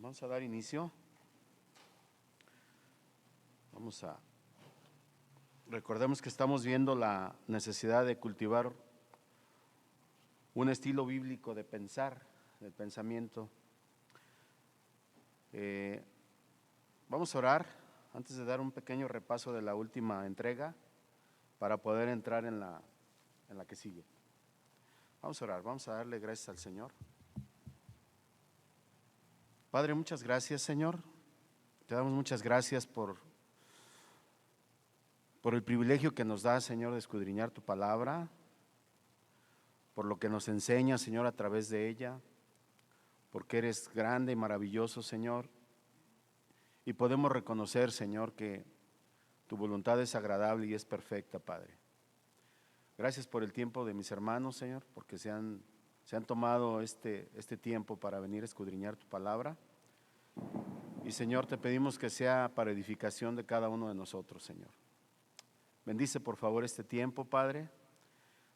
Vamos a dar inicio. Recordemos que estamos viendo la necesidad de cultivar un estilo bíblico de pensar, del pensamiento. Vamos a orar antes de dar un pequeño repaso de la última entrega para poder entrar en la que sigue. Vamos a orar, vamos a darle gracias al Señor. Padre, muchas gracias, Señor. Te damos muchas gracias por el privilegio que nos da, Señor, de escudriñar tu palabra, por lo que nos enseña, Señor, a través de ella, porque eres grande y maravilloso, Señor, y podemos reconocer, Señor, que tu voluntad es agradable y es perfecta, Padre. Gracias por el tiempo de mis hermanos, Señor, porque se han tomado este tiempo para venir a escudriñar tu palabra. Y, Señor, te pedimos que sea para edificación de cada uno de nosotros, Señor. Bendice, por favor, este tiempo, Padre.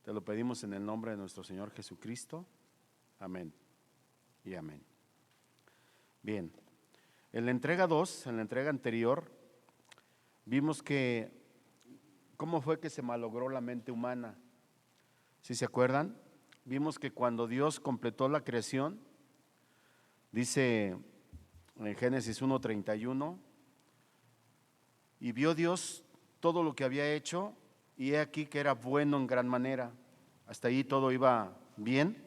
Te lo pedimos en el nombre de nuestro Señor Jesucristo. Amén y amén. Bien, en la entrega 2, en la entrega anterior, vimos que cómo fue que se malogró la mente humana. ¿Sí se acuerdan? Vimos que cuando Dios completó la creación, dice en Génesis 1:31, y vio Dios todo lo que había hecho, y he aquí que era bueno en gran manera. Hasta ahí todo iba bien.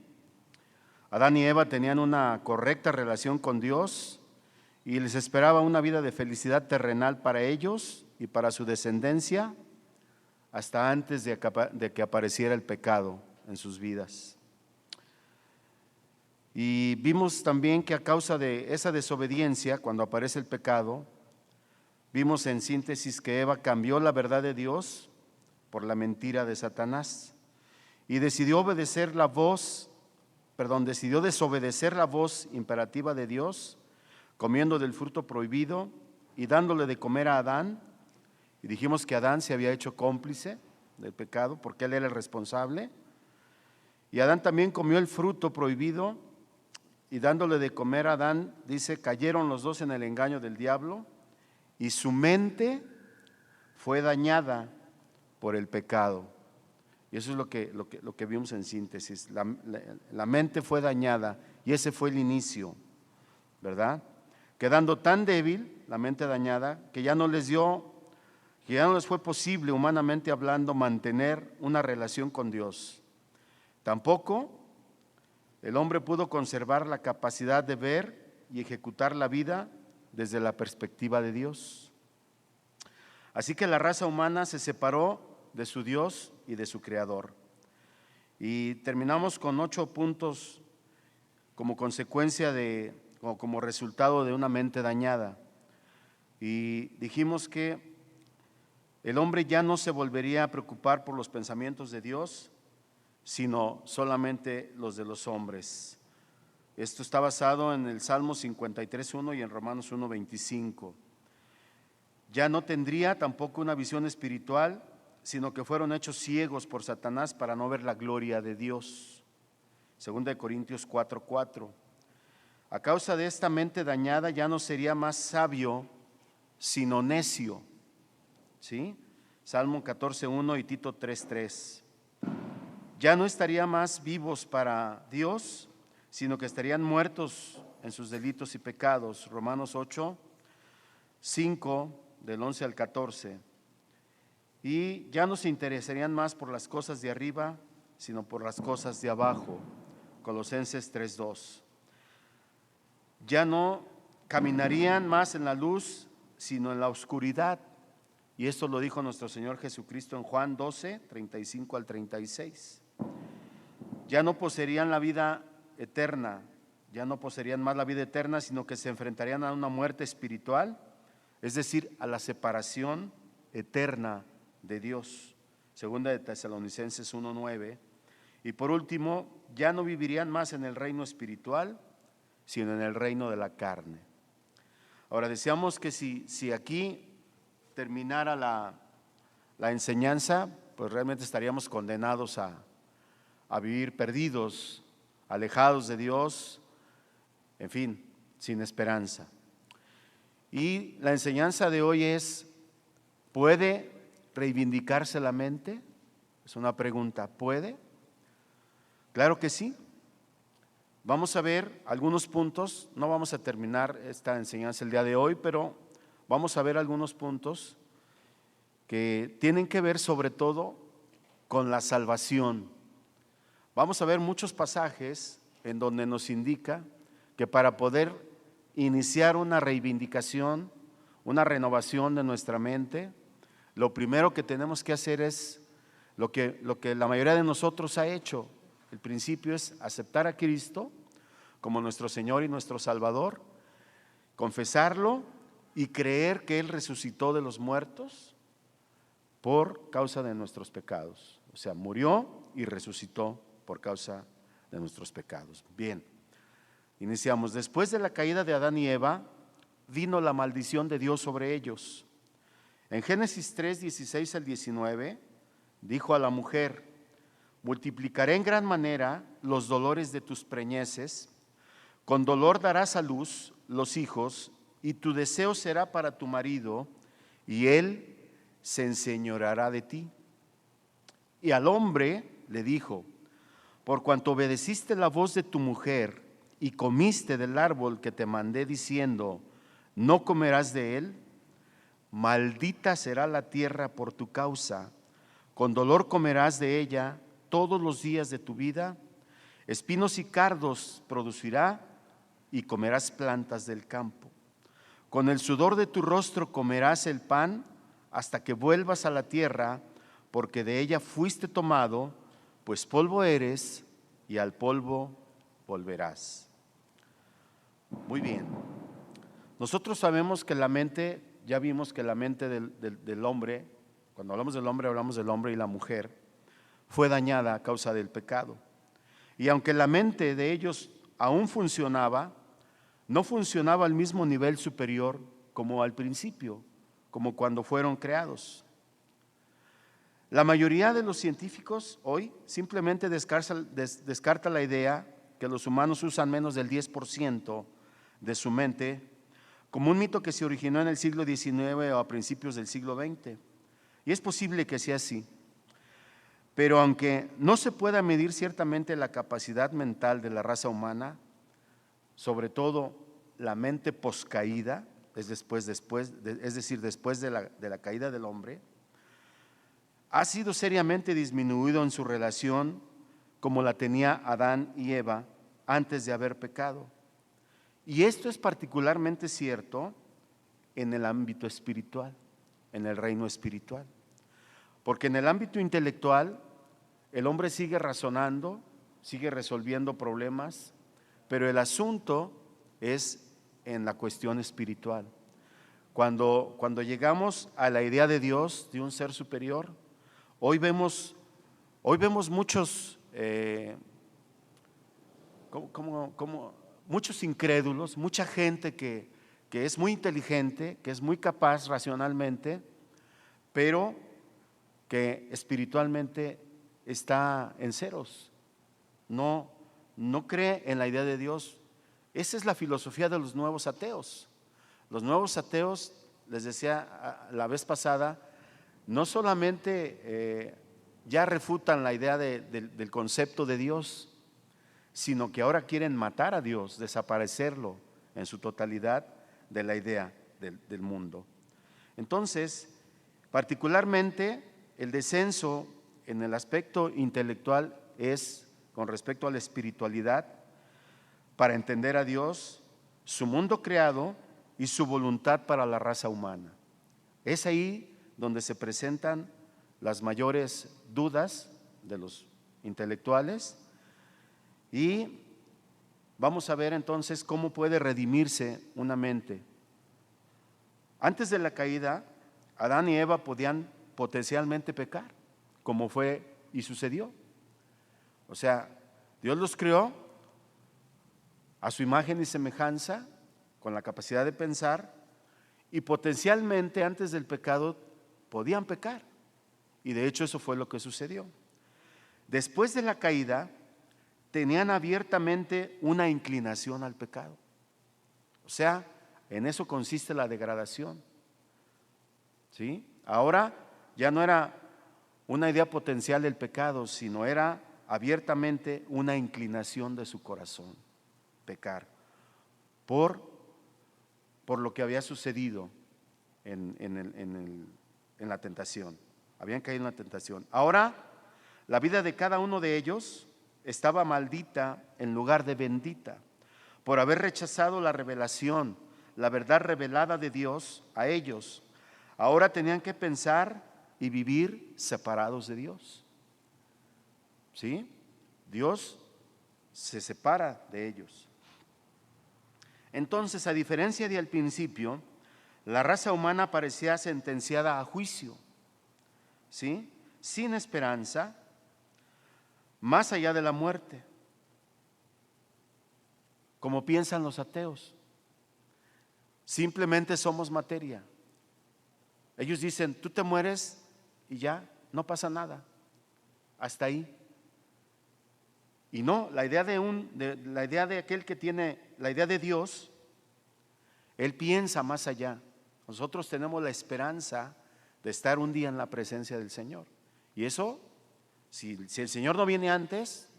Adán y Eva tenían una correcta relación con Dios y les esperaba una vida de felicidad terrenal para ellos y para su descendencia hasta antes de que apareciera el pecado en sus vidas. Y vimos también que a causa de esa desobediencia, cuando aparece el pecado, vimos en síntesis que Eva cambió la verdad de Dios por la mentira de Satanás y decidió desobedecer la voz imperativa de Dios, comiendo del fruto prohibido y dándole de comer a Adán. Y dijimos que Adán se había hecho cómplice del pecado porque él era el responsable. Y Adán también comió el fruto prohibido y dándole de comer a Adán, dice, cayeron los dos en el engaño del diablo y su mente fue dañada por el pecado. Y eso es lo que vimos en síntesis. La mente fue dañada y ese fue el inicio, ¿verdad? Quedando tan débil, la mente dañada, que ya no les fue posible, humanamente hablando, mantener una relación con Dios. Tampoco el hombre pudo conservar la capacidad de ver y ejecutar la vida desde la perspectiva de Dios. Así que la raza humana se separó de su Dios y de su Creador. Y terminamos con 8 puntos como consecuencia como resultado de una mente dañada. Y dijimos que el hombre ya no se volvería a preocupar por los pensamientos de Dios, sino solamente los de los hombres. Esto está basado en el Salmo 53:1 y en Romanos 1:25. Ya no tendría tampoco una visión espiritual, sino que fueron hechos ciegos por Satanás para no ver la gloria de Dios. 2 Corintios 4:4. A causa de esta mente dañada ya no sería más sabio, sino necio. ¿Sí? Salmo 14:1 y Tito 3:3. Ya no estaría más vivos para Dios, sino que estarían muertos en sus delitos y pecados. Romanos 8:5 del 11 al 14. Y ya no se interesarían más por las cosas de arriba, sino por las cosas de abajo. Colosenses 3:2. Ya no caminarían más en la luz, sino en la oscuridad. Y esto lo dijo nuestro Señor Jesucristo en Juan 12:35 al 36. Ya no poseerían la vida eterna, ya no poseerían más la vida eterna, sino que se enfrentarían a una muerte espiritual, es decir, a la separación eterna de Dios. Segunda de Tesalonicenses 1:9. Y por último, ya no vivirían más en el reino espiritual, sino en el reino de la carne. Ahora, decíamos que si aquí terminara la enseñanza, pues realmente estaríamos condenados a vivir perdidos, alejados de Dios, en fin. sin esperanza. Y la enseñanza de hoy es, ¿puede reivindicarse la mente? Es una pregunta, ¿puede? Claro que sí. Vamos a ver algunos puntos, no vamos a terminar esta enseñanza el día de hoy, pero vamos a ver algunos puntos que tienen que ver sobre todo con la salvación. Vamos a ver muchos pasajes en donde nos indica que para poder iniciar una reivindicación, una renovación de nuestra mente, lo primero que tenemos que hacer es lo que la mayoría de nosotros ha hecho. El principio es aceptar a Cristo como nuestro Señor y nuestro Salvador, confesarlo y creer que Él resucitó de los muertos por causa de nuestros pecados. O sea, murió y resucitó por causa de nuestros pecados. Bien, iniciamos. Después de la caída de Adán y Eva, vino la maldición de Dios sobre ellos. En Génesis 3, 16 al 19, dijo a la mujer: multiplicaré en gran manera los dolores de tus preñeces, con dolor darás a luz los hijos, y tu deseo será para tu marido, y él se enseñoreará de ti. Y al hombre le dijo: por cuanto obedeciste la voz de tu mujer y comiste del árbol que te mandé diciendo, no comerás de él, maldita será la tierra por tu causa, con dolor comerás de ella todos los días de tu vida, espinos y cardos producirá y comerás plantas del campo. Con el sudor de tu rostro comerás el pan hasta que vuelvas a la tierra, porque de ella fuiste tomado, pues polvo eres y al polvo volverás. Muy bien. Nosotros sabemos que la mente, ya vimos que la mente del hombre, cuando hablamos del hombre y la mujer, fue dañada a causa del pecado. Y aunque la mente de ellos aún funcionaba, no funcionaba al mismo nivel superior como al principio, como cuando fueron creados. La mayoría de los científicos hoy simplemente descarta la idea que los humanos usan menos del 10% de su mente, como un mito que se originó en el siglo XIX o a principios del siglo XX. Y es posible que sea así. Pero aunque no se pueda medir ciertamente la capacidad mental de la raza humana, sobre todo la mente poscaída, es decir, después de la caída del hombre, ha sido seriamente disminuido en su relación como la tenía Adán y Eva antes de haber pecado. Y esto es particularmente cierto en el ámbito espiritual, en el reino espiritual. Porque en el ámbito intelectual, el hombre sigue razonando, sigue resolviendo problemas, pero el asunto es en la cuestión espiritual. Cuando llegamos a la idea de Dios, de un ser superior, hoy vemos muchos, muchos incrédulos, mucha gente que es muy inteligente, que es muy capaz racionalmente, pero que espiritualmente está en ceros, no cree en la idea de Dios. Esa es la filosofía de los nuevos ateos. Los nuevos ateos, les decía la vez pasada, no solamente ya refutan la idea del concepto de Dios, sino que ahora quieren matar a Dios, desaparecerlo en su totalidad de la idea del mundo. Entonces, particularmente el descenso en el aspecto intelectual es con respecto a la espiritualidad, para entender a Dios, su mundo creado y su voluntad para la raza humana. Es ahí donde se presentan las mayores dudas de los intelectuales y vamos a ver entonces cómo puede redimirse una mente. Antes de la caída, Adán y Eva podían potencialmente pecar, como fue y sucedió. O sea, Dios los creó a su imagen y semejanza, con la capacidad de pensar, y potencialmente antes del pecado podían pecar. Y de hecho eso fue lo que sucedió. Después de la caída, tenían abiertamente una inclinación al pecado. O sea, en eso consiste la degradación. ¿Sí? Ahora ya no era una idea potencial del pecado, sino era abiertamente una inclinación de su corazón, pecar, por lo que había sucedido en la tentación. Habían caído en la tentación. Ahora, la vida de cada uno de ellos estaba maldita en lugar de bendita, por haber rechazado la revelación, la verdad revelada de Dios a ellos. Ahora tenían que pensar y vivir separados de Dios. ¿Sí? Dios se separa de ellos. Entonces, a diferencia de al principio, la raza humana parecía sentenciada a juicio, ¿sí? Sin esperanza, más allá de la muerte, como piensan los ateos. Simplemente somos materia. Ellos dicen, tú te mueres y ya, no pasa nada, hasta ahí. Y no, la idea de aquel que tiene la idea de Dios, él piensa más allá. Nosotros tenemos la esperanza de estar un día en la presencia del Señor. Y eso, si el Señor no viene antes,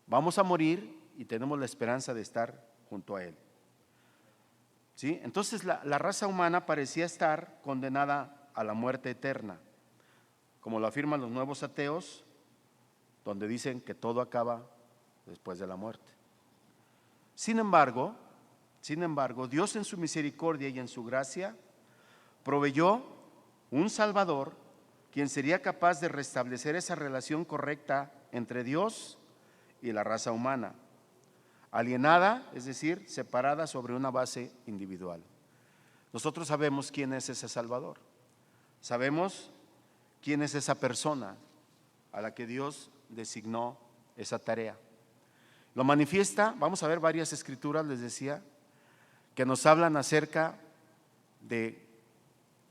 vamos a morir y tenemos la esperanza de estar junto a Él. ¿Sí? Entonces la raza humana parecía estar condenada a la muerte eterna, como lo afirman los nuevos ateos, donde dicen que todo acaba después de la muerte. Sin embargo, Dios en su misericordia y en su gracia proveyó un Salvador, quien sería capaz de restablecer esa relación correcta entre Dios y la raza humana, alienada, es decir, separada sobre una base individual. Nosotros sabemos quién es ese Salvador, sabemos quién es esa persona a la que Dios designó esa tarea. Lo manifiesta, vamos a ver varias escrituras, les decía, que nos hablan acerca de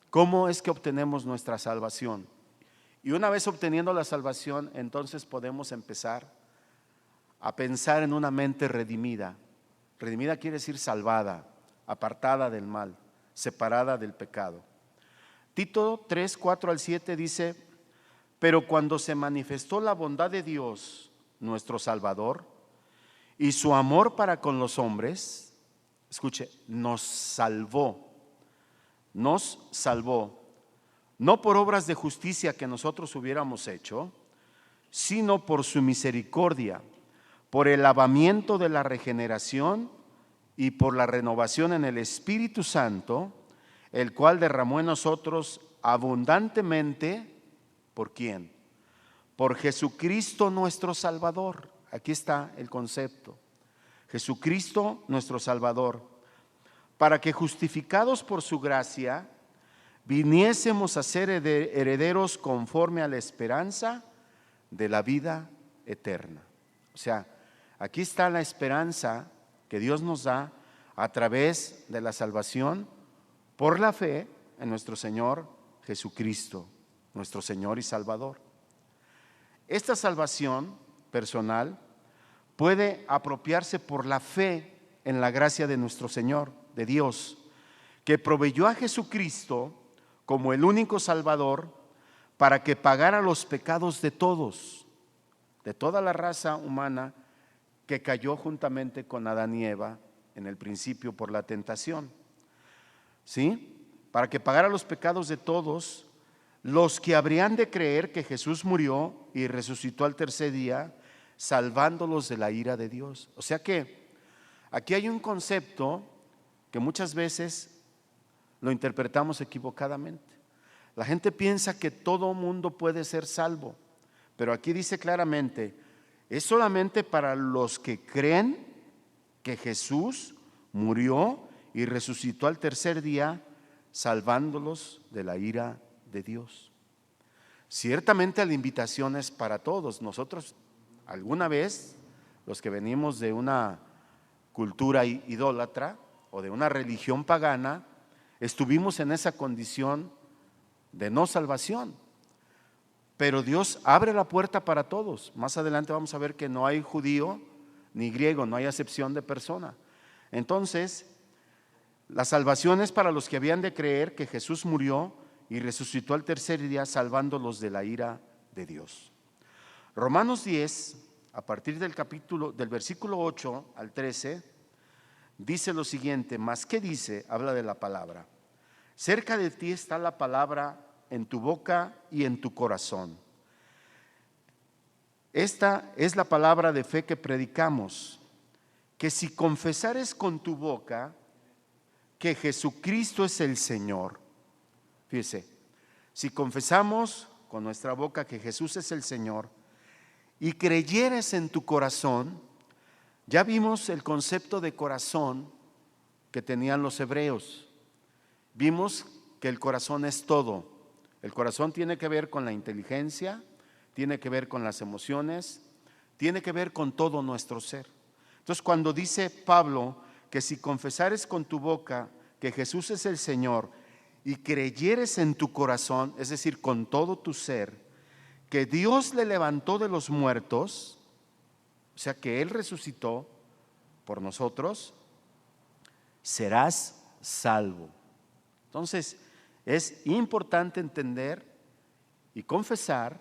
cómo es que obtenemos nuestra salvación. Y una vez obteniendo la salvación, entonces podemos empezar a pensar en una mente redimida. Redimida quiere decir salvada, apartada del mal, separada del pecado. Tito 3, 4 al 7 dice: pero cuando se manifestó la bondad de Dios, nuestro Salvador, y su amor para con los hombres, escuche, nos salvó, no por obras de justicia que nosotros hubiéramos hecho, sino por su misericordia, por el lavamiento de la regeneración y por la renovación en el Espíritu Santo, el cual derramó en nosotros abundantemente. ¿Por quién? Por Jesucristo nuestro Salvador. Aquí está el concepto. Jesucristo nuestro Salvador, para que justificados por su gracia, viniésemos a ser herederos conforme a la esperanza de la vida eterna. O sea, aquí está la esperanza que Dios nos da a través de la salvación por la fe en nuestro Señor Jesucristo, nuestro Señor y Salvador. Esta salvación personal puede apropiarse por la fe en la gracia de nuestro Señor, de Dios, que proveyó a Jesucristo como el único Salvador para que pagara los pecados de todos, de toda la raza humana que cayó juntamente con Adán y Eva en el principio por la tentación. ¿Sí? Para que pagara los pecados de todos los que habrían de creer que Jesús murió y resucitó al tercer día, salvándolos de la ira de Dios. O sea que aquí hay un concepto que muchas veces lo interpretamos equivocadamente. La gente piensa que todo mundo puede ser salvo, pero aquí dice claramente, es solamente para los que creen que Jesús murió y resucitó al tercer día, salvándolos de la ira de Dios. Ciertamente la invitación es para todos. Nosotros alguna vez, los que venimos de una cultura idólatra o de una religión pagana, estuvimos en esa condición de no salvación. Pero Dios abre la puerta para todos. Más adelante vamos a ver que no hay judío ni griego, no hay acepción de persona. Entonces, la salvación es para los que habían de creer que Jesús murió y resucitó al tercer día, salvándolos de la ira de Dios. Romanos 10, a partir del versículo 8 al 13, dice lo siguiente: mas ¿qué dice? Habla de la palabra. Cerca de ti está la palabra, en tu boca y en tu corazón. Esta es la palabra de fe que predicamos, que si confesares con tu boca que Jesucristo es el Señor. Fíjese, si confesamos con nuestra boca que Jesús es el Señor y creyeres en tu corazón, ya vimos el concepto de corazón que tenían los hebreos. Vimos que el corazón es todo. El corazón tiene que ver con la inteligencia, tiene que ver con las emociones, tiene que ver con todo nuestro ser. Entonces, cuando dice Pablo que si confesares con tu boca que Jesús es el Señor y creyeres en tu corazón, es decir, con todo tu ser, que Dios le levantó de los muertos, o sea, que Él resucitó por nosotros, serás salvo. Entonces, es importante entender y confesar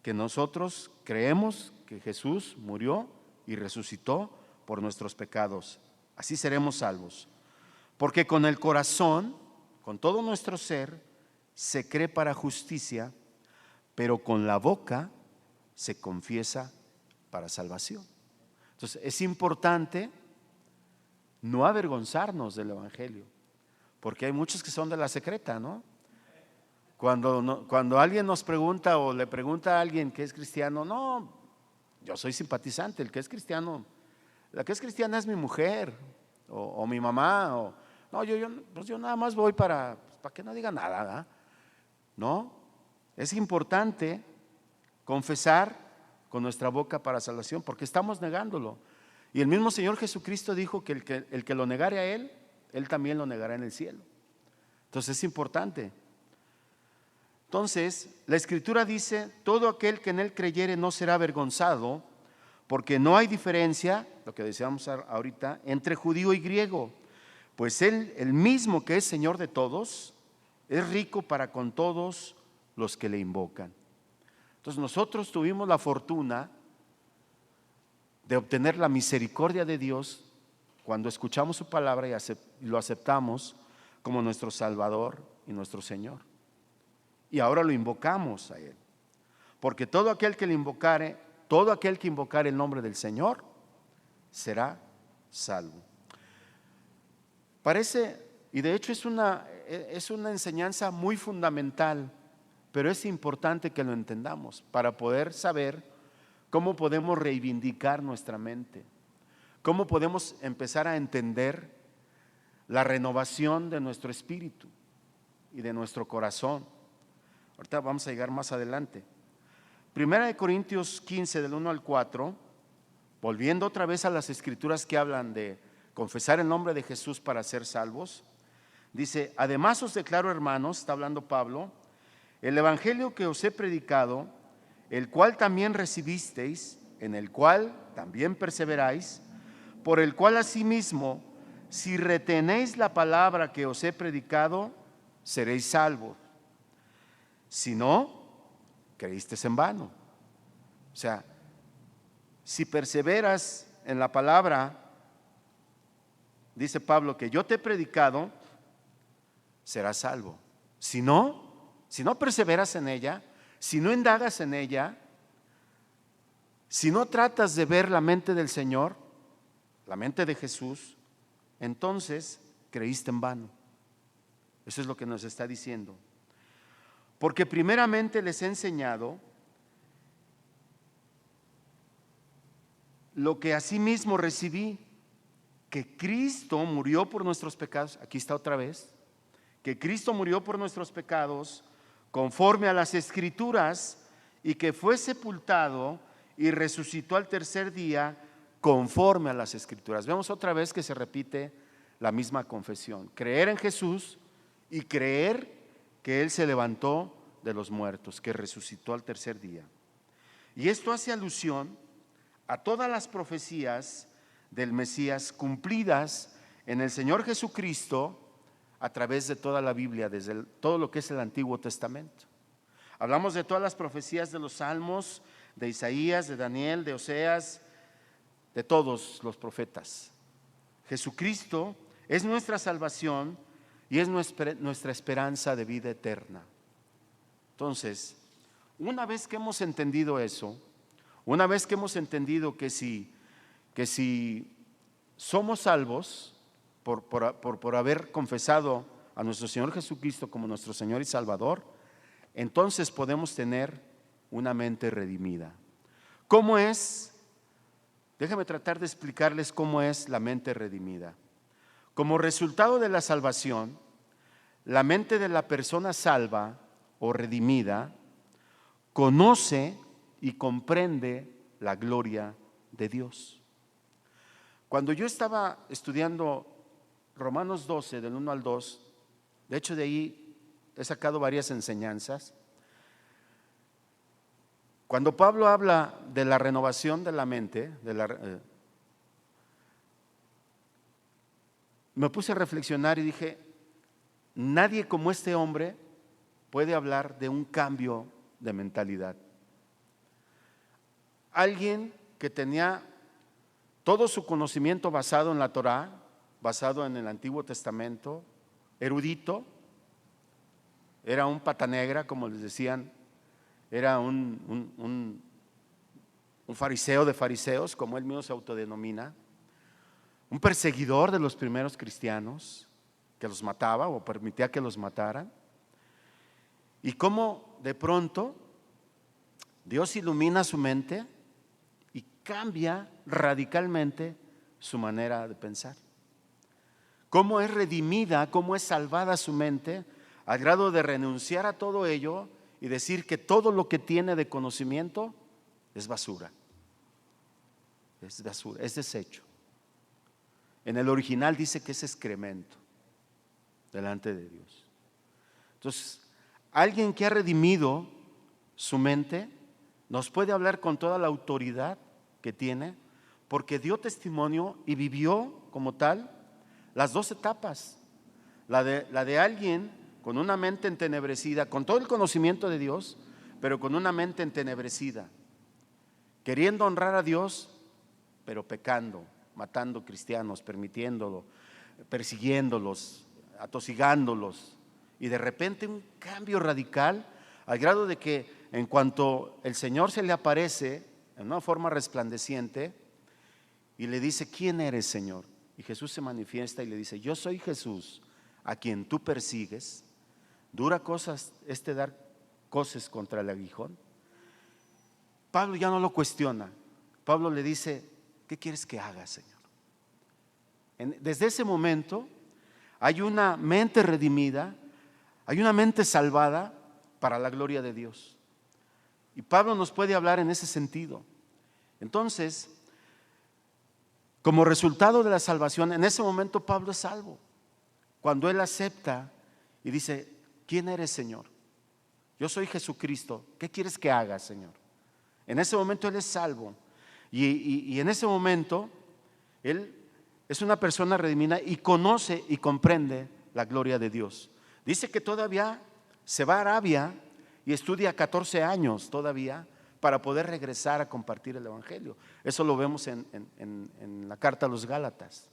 que nosotros creemos que Jesús murió y resucitó por nuestros pecados. Así seremos salvos. Porque con el corazón, con todo nuestro ser, se cree para justicia, pero con la boca se confiesa para salvación. Entonces, es importante no avergonzarnos del Evangelio, porque hay muchos que son de la secreta, ¿no? Cuando alguien nos pregunta o le pregunta a alguien que es cristiano, no, yo soy simpatizante, el que es cristiano, la que es cristiana es mi mujer o mi mamá, o no, yo nada más voy para que no diga nada, ¿verdad? No, es importante confesar con nuestra boca para salvación, porque estamos negándolo. Y el mismo Señor Jesucristo dijo que el que lo negare a Él, Él también lo negará en el cielo. Entonces es importante. Entonces, la Escritura dice: todo aquel que en Él creyere no será avergonzado, porque no hay diferencia, lo que decíamos ahorita, entre judío y griego, pues Él, el mismo que es Señor de todos, es rico para con todos los que le invocan. Entonces nosotros tuvimos la fortuna de obtener la misericordia de Dios cuando escuchamos su palabra y lo aceptamos como nuestro Salvador y nuestro Señor. Y ahora lo invocamos a Él, porque todo aquel que invocare el nombre del Señor será salvo. Parece, y de hecho es una enseñanza muy fundamental, pero es importante que lo entendamos para poder saber cómo podemos reivindicar nuestra mente, cómo podemos empezar a entender la renovación de nuestro espíritu y de nuestro corazón. Ahorita vamos a llegar más adelante. Primera de Corintios 15, del 1 al 4, volviendo otra vez a las escrituras que hablan de confesar el nombre de Jesús para ser salvos, dice: además os declaro, hermanos, está hablando Pablo, el evangelio que os he predicado, el cual también recibisteis, en el cual también perseveráis, por el cual asimismo, si retenéis la palabra que os he predicado, seréis salvos. Si no, creísteis en vano. O sea, si perseveras en la palabra, dice Pablo, que yo te he predicado, serás salvo. Si no perseveras en ella, si no indagas en ella, si no tratas de ver la mente del Señor, la mente de Jesús, entonces creíste en vano. Eso es lo que nos está diciendo. Porque primeramente les he enseñado lo que asimismo recibí, que Cristo murió por nuestros pecados. Aquí está otra vez. Que Cristo murió por nuestros pecados conforme a las Escrituras, y que fue sepultado y resucitó al tercer día conforme a las Escrituras. Vemos otra vez que se repite la misma confesión: creer en Jesús y creer que Él se levantó de los muertos, que resucitó al tercer día. Y esto hace alusión a todas las profecías del Mesías cumplidas en el Señor Jesucristo a través de toda la Biblia, desde todo lo que es el Antiguo Testamento. Hablamos de todas las profecías de los Salmos, de Isaías, de Daniel, de Oseas, de todos los profetas. Jesucristo es nuestra salvación y es nuestra esperanza de vida eterna. Entonces, una vez que hemos entendido eso, una vez que hemos entendido que si somos salvos por haber confesado a nuestro Señor Jesucristo como nuestro Señor y Salvador, entonces podemos tener una mente redimida. ¿Cómo es? Déjame tratar de explicarles cómo es la mente redimida. Como resultado de la salvación, la mente de la persona salva o redimida conoce y comprende la gloria de Dios. Cuando yo estaba estudiando Romanos 12, del 1 al 2, de hecho de ahí he sacado varias enseñanzas. Cuando Pablo habla de la renovación de la mente, me puse a reflexionar y dije, nadie como este hombre puede hablar de un cambio de mentalidad. Alguien que tenía todo su conocimiento basado en la Torá, basado en el Antiguo Testamento, erudito, era un pata negra, como les decían, era un fariseo de fariseos, como él mismo se autodenomina, un perseguidor de los primeros cristianos, que los mataba o permitía que los mataran. Y cómo de pronto Dios ilumina su mente y cambia radicalmente su manera de pensar. Cómo es redimida, cómo es salvada su mente al grado de renunciar a todo ello y decir que todo lo que tiene de conocimiento es basura. Es basura, es desecho. En el original dice que es excremento delante de Dios. Entonces, alguien que ha redimido su mente nos puede hablar con toda la autoridad que tiene, porque dio testimonio y vivió como tal las dos etapas. La de alguien con una mente entenebrecida, con todo el conocimiento de Dios, pero con una mente entenebrecida, queriendo honrar a Dios, pero pecando, matando cristianos, permitiéndolo, persiguiéndolos, atosigándolos. Y de repente un cambio radical al grado de que en cuanto el Señor se le aparece en una forma resplandeciente y le dice, ¿quién eres, Señor? Y Jesús se manifiesta y le dice, yo soy Jesús a quien tú persigues. Dura cosas dar coces contra el aguijón. Pablo ya no lo cuestiona. Pablo le dice, ¿qué quieres que haga, Señor? Desde ese momento hay una mente redimida, hay una mente salvada para la gloria de Dios. Y Pablo nos puede hablar en ese sentido. Entonces, como resultado de la salvación, en ese momento Pablo es salvo. Cuando él acepta y dice, ¿quién eres, Señor? Yo soy Jesucristo. ¿Qué quieres que haga, Señor? En ese momento él es salvo. Y en ese momento él es una persona redimida y conoce y comprende la gloria de Dios. Dice que todavía se va a Arabia y estudia 14 años todavía para poder regresar a compartir el Evangelio. Eso lo vemos en la carta a los Gálatas.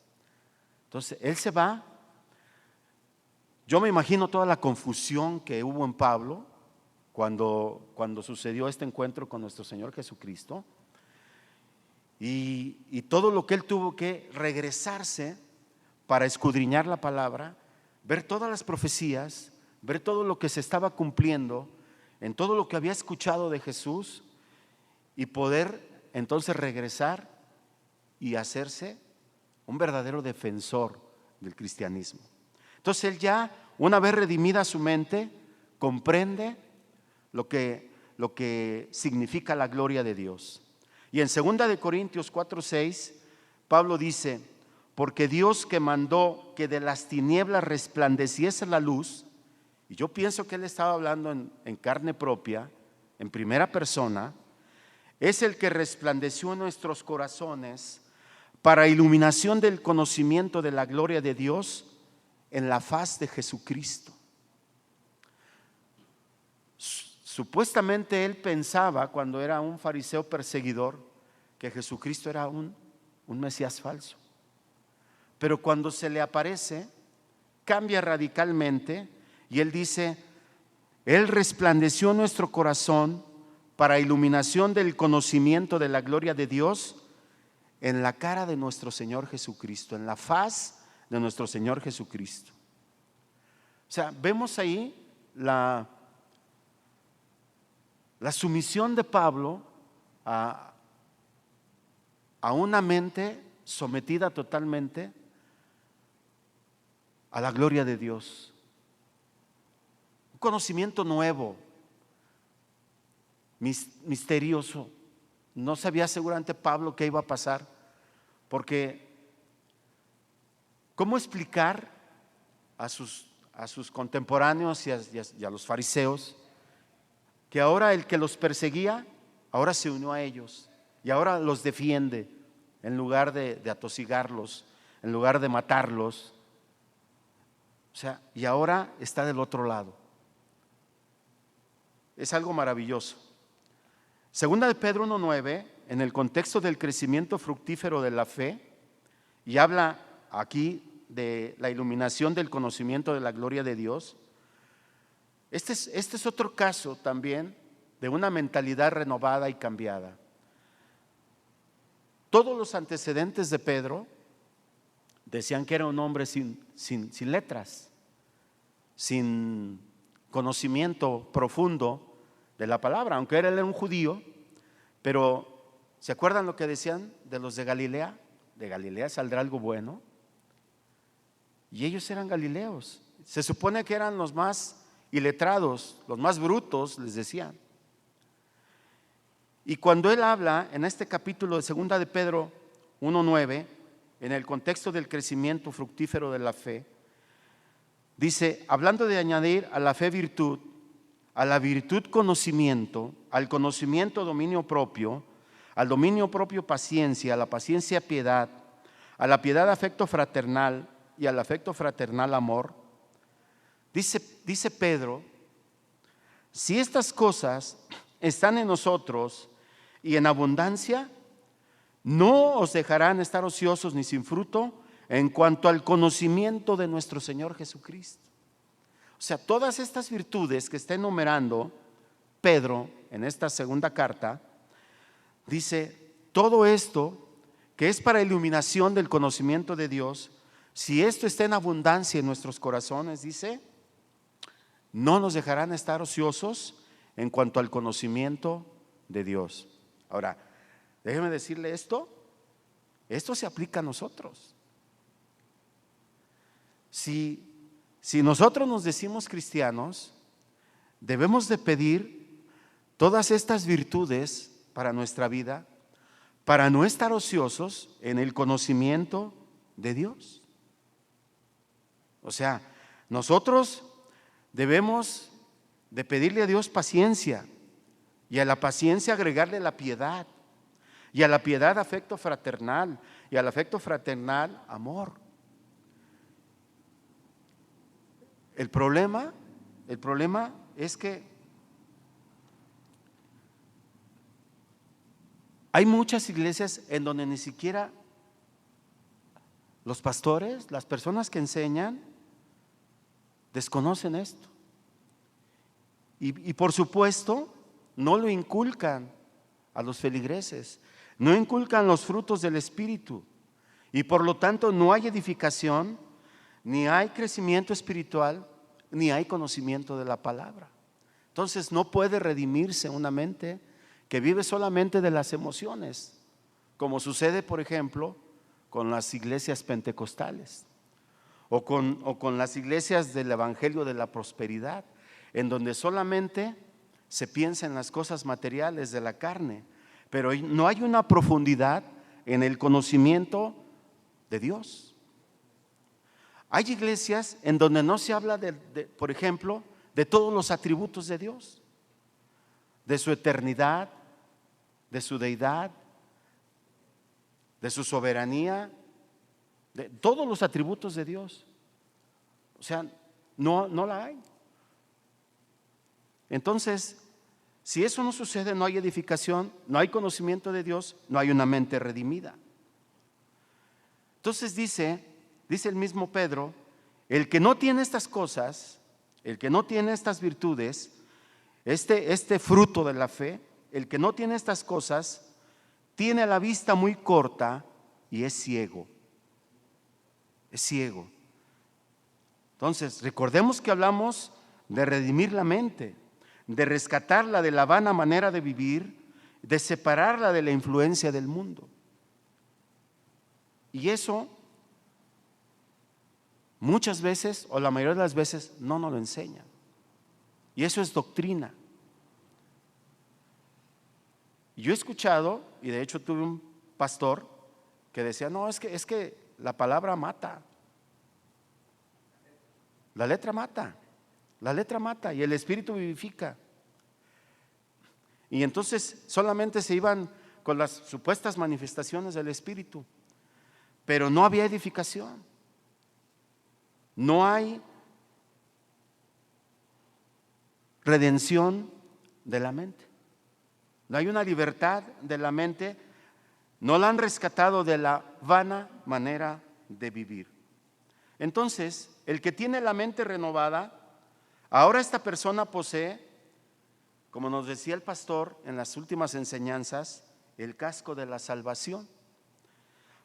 Entonces, él se va. Yo me imagino toda la confusión que hubo en Pablo cuando sucedió este encuentro con nuestro Señor Jesucristo. Y todo lo que él tuvo que regresarse para escudriñar la palabra, ver todas las profecías, ver todo lo que se estaba cumpliendo, en todo lo que había escuchado de Jesús y poder entonces regresar y hacerse un verdadero defensor del cristianismo. Entonces él ya, una vez redimida su mente, comprende lo que significa la gloria de Dios. Y en 2 Corintios 4:6, Pablo dice, porque Dios que mandó que de las tinieblas resplandeciese la luz, y yo pienso que él estaba hablando en carne propia, en primera persona, es el que resplandeció en nuestros corazones para iluminación del conocimiento de la gloria de Dios en la faz de Jesucristo. Supuestamente él pensaba, cuando era un fariseo perseguidor, que Jesucristo era un Mesías falso. Pero cuando se le aparece, cambia radicalmente y él dice: Él resplandeció nuestro corazón para iluminación del conocimiento de la gloria de Dios en la cara de nuestro Señor Jesucristo, en la faz de nuestro Señor Jesucristo. O sea, vemos ahí la sumisión de Pablo a una mente sometida totalmente a la gloria de Dios. Un conocimiento nuevo, misterioso. No sabía seguramente Pablo qué iba a pasar, porque ¿cómo explicar a sus contemporáneos y a los fariseos que ahora el que los perseguía, ahora se unió a ellos y ahora los defiende en lugar de atosigarlos, en lugar de matarlos? O sea, y ahora está del otro lado. Es algo maravilloso. Segunda de Pedro 1:9, en el contexto del crecimiento fructífero de la fe, y habla aquí de la iluminación del conocimiento de la gloria de Dios. Este es otro caso también de una mentalidad renovada y cambiada. Todos los antecedentes de Pedro decían que era un hombre sin letras, sin conocimiento profundo de la palabra, aunque él era un judío. Pero ¿se acuerdan lo que decían de los de Galilea? De Galilea saldrá algo bueno. Y ellos eran galileos. Se supone que eran los más iletrados, los más brutos, les decían. Y cuando él habla en este capítulo de segunda de Pedro 1:9, en el contexto del crecimiento fructífero de la fe, dice, hablando de añadir a la fe virtud, a la virtud conocimiento, al conocimiento dominio propio, al dominio propio paciencia, a la paciencia piedad, a la piedad afecto fraternal y al afecto fraternal amor. Dice Pedro, si estas cosas están en nosotros y en abundancia, no os dejarán estar ociosos ni sin fruto en cuanto al conocimiento de nuestro Señor Jesucristo. O sea, todas estas virtudes que está enumerando Pedro en esta segunda carta, dice, todo esto que es para iluminación del conocimiento de Dios, si esto está en abundancia en nuestros corazones, dice, no nos dejarán estar ociosos en cuanto al conocimiento de Dios. Ahora, déjeme decirle esto se aplica a nosotros. Si nosotros nos decimos cristianos, debemos de pedir todas estas virtudes para nuestra vida, para no estar ociosos en el conocimiento de Dios. O sea, nosotros debemos de pedirle a Dios paciencia, y a la paciencia agregarle la piedad, y a la piedad afecto fraternal, y al afecto fraternal amor. El problema es que hay muchas iglesias en donde ni siquiera los pastores, las personas que enseñan, desconocen esto. Y por supuesto, no lo inculcan a los feligreses, no inculcan los frutos del Espíritu. Y por lo tanto no hay edificación, ni hay crecimiento espiritual, ni hay conocimiento de la palabra. Entonces no puede redimirse una mente que vive solamente de las emociones, como sucede, por ejemplo, con las iglesias pentecostales o con las iglesias del Evangelio de la Prosperidad, en donde solamente se piensa en las cosas materiales de la carne, pero no hay una profundidad en el conocimiento de Dios. Hay iglesias en donde no se habla por ejemplo, de todos los atributos de Dios, de su eternidad, de su deidad, de su soberanía, de todos los atributos de Dios. O sea, no la hay. Entonces, si eso no sucede, no hay edificación, no hay conocimiento de Dios, no hay una mente redimida. Entonces dice el mismo Pedro, el que no tiene estas cosas, el que no tiene estas virtudes, este fruto de la fe, el que no tiene estas cosas, tiene la vista muy corta y es ciego. Es ciego. Entonces, recordemos que hablamos de redimir la mente, de rescatarla de la vana manera de vivir, de separarla de la influencia del mundo. Y eso muchas veces, o la mayoría de las veces, no nos lo enseñan. Y eso es doctrina. Yo he escuchado, y de hecho tuve un pastor que decía, no, es que la palabra mata. La letra mata y el espíritu vivifica. Y entonces solamente se iban con las supuestas manifestaciones del espíritu, pero no había edificación. No hay redención de la mente. No hay una libertad de la mente. No la han rescatado de la vana manera de vivir. Entonces, el que tiene la mente renovada, ahora esta persona posee, como nos decía el pastor en las últimas enseñanzas, el casco de la salvación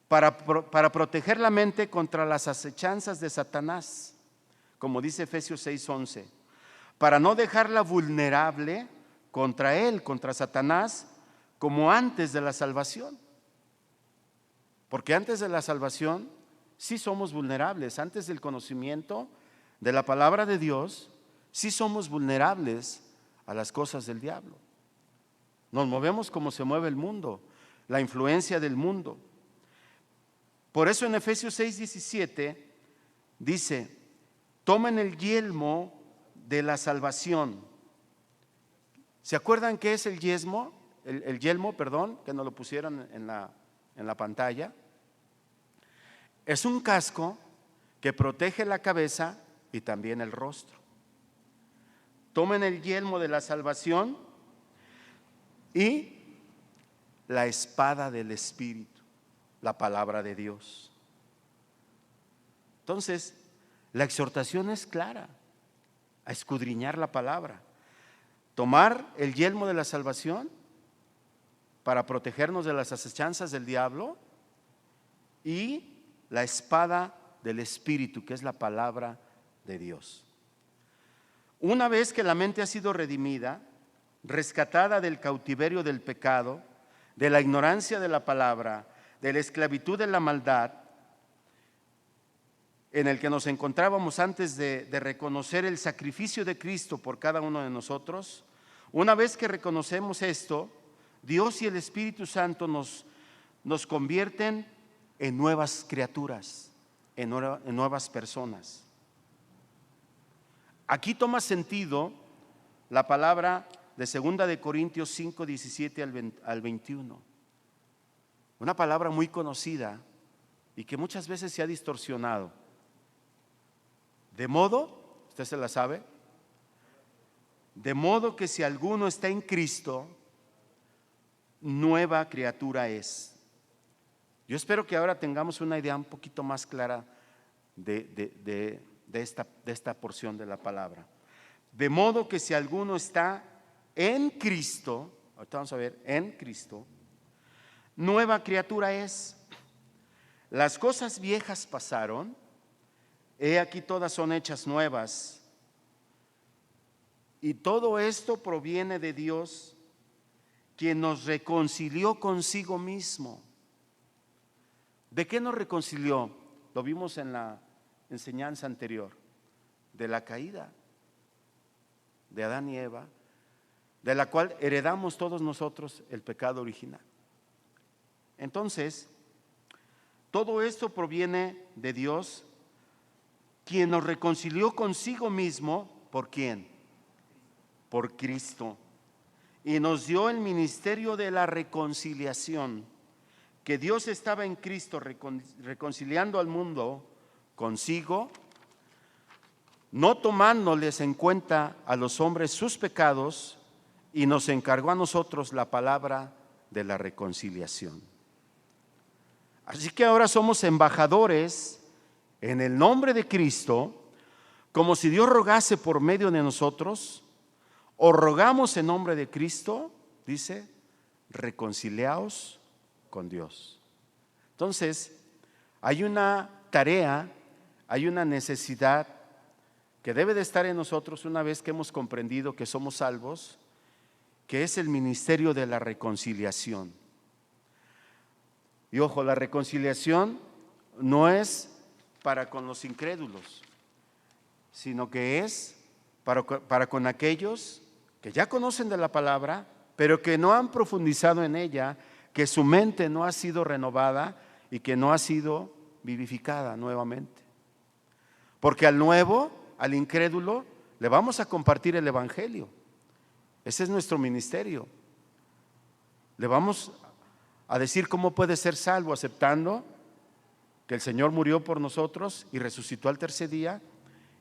para proteger la mente contra las acechanzas de Satanás, como dice Efesios 6:11, para no dejarla vulnerable contra él, contra Satanás, como antes de la salvación. Porque antes de la salvación sí somos vulnerables, antes del conocimiento de la palabra de Dios, sí somos vulnerables a las cosas del diablo. Nos movemos como se mueve el mundo, la influencia del mundo. Por eso en Efesios 6:17 dice, tomen el yelmo de la salvación. ¿Se acuerdan qué es el yelmo? El yelmo, perdón, que nos lo pusieron en la pantalla. Es un casco que protege la cabeza y también el rostro. Tomen el yelmo de la salvación y la espada del Espíritu, la palabra de Dios. Entonces, la exhortación es clara, a escudriñar la palabra. Tomar el yelmo de la salvación para protegernos de las acechanzas del diablo y la espada del Espíritu, que es la palabra de Dios. Una vez que la mente ha sido redimida, rescatada del cautiverio del pecado, de la ignorancia de la palabra, de la esclavitud de la maldad, en el que nos encontrábamos antes de reconocer el sacrificio de Cristo por cada uno de nosotros, una vez que reconocemos esto, Dios y el Espíritu Santo nos convierten en nuevas criaturas, en nuevas personas. Aquí toma sentido la palabra de 2 de Corintios 5, 17 al 21. Una palabra muy conocida y que muchas veces se ha distorsionado. De modo, usted se la sabe, de modo que si alguno está en Cristo, nueva criatura es. Yo espero que ahora tengamos una idea un poquito más clara de esta porción de la palabra. De modo que si alguno está en Cristo, ahorita vamos a ver, en Cristo, nueva criatura es. Las cosas viejas pasaron, he aquí todas son hechas nuevas. Y todo esto proviene de Dios, quien nos reconcilió consigo mismo. ¿De qué nos reconcilió? Lo vimos en la enseñanza anterior, de la caída de Adán y Eva, de la cual heredamos todos nosotros el pecado original. Entonces, todo esto proviene de Dios, quien nos reconcilió consigo mismo. ¿Por quién? Por Cristo. Y nos dio el ministerio de la reconciliación, que Dios estaba en Cristo reconciliando al mundo consigo, no tomándoles en cuenta a los hombres sus pecados, y nos encargó a nosotros la palabra de la reconciliación. Así que ahora somos embajadores en el nombre de Cristo, como si Dios rogase por medio de nosotros, o rogamos en nombre de Cristo, dice, reconciliaos con Dios. Entonces, hay una tarea, hay una necesidad que debe de estar en nosotros una vez que hemos comprendido que somos salvos, que es el ministerio de la reconciliación. Y ojo, la reconciliación no es para con los incrédulos, sino que es para con aquellos que ya conocen de la palabra, pero que no han profundizado en ella, que su mente no ha sido renovada y que no ha sido vivificada nuevamente. Porque al nuevo, al incrédulo, le vamos a compartir el evangelio. Ese es nuestro ministerio. Le vamos a decir cómo puede ser salvo, aceptando que el Señor murió por nosotros y resucitó al tercer día,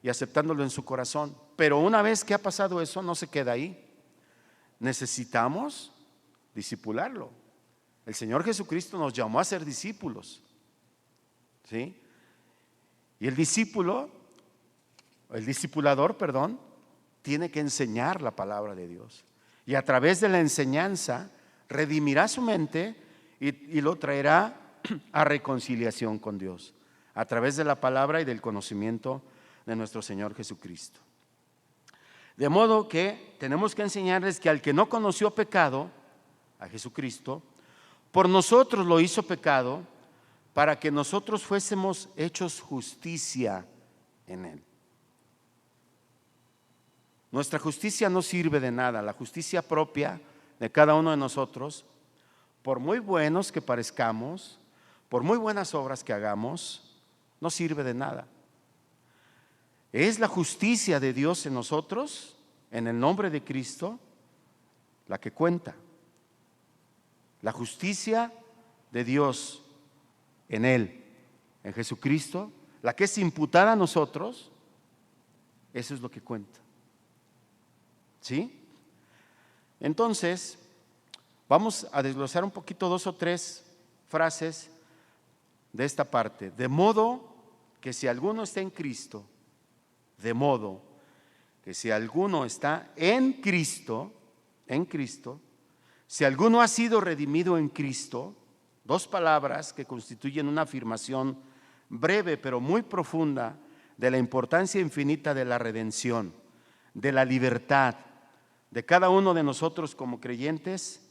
y aceptándolo en su corazón. Pero una vez que ha pasado eso, no se queda ahí. Necesitamos discipularlo. El Señor Jesucristo nos llamó a ser discípulos, ¿sí? Y el discipulador, tiene que enseñar la palabra de Dios. Y a través de la enseñanza redimirá su mente y lo traerá a reconciliación con Dios, a través de la palabra y del conocimiento de nuestro Señor Jesucristo. De modo que tenemos que enseñarles que al que no conoció pecado, a Jesucristo, por nosotros lo hizo pecado, para que nosotros fuésemos hechos justicia en él. Nuestra justicia no sirve de nada. La justicia propia de cada uno de nosotros, por muy buenos que parezcamos, por muy buenas obras que hagamos, no sirve de nada. Es la justicia de Dios en nosotros, en el nombre de Cristo, la que cuenta. La justicia de Dios en Él, en Jesucristo, la que es imputada a nosotros, eso es lo que cuenta. ¿Sí? Entonces, vamos a desglosar un poquito 2 o 3 frases de esta parte. De modo que si alguno está en Cristo, de modo que si alguno está en Cristo, si alguno ha sido redimido en Cristo, 2 palabras que constituyen una afirmación breve pero muy profunda de la importancia infinita de la redención, de la libertad de cada uno de nosotros como creyentes,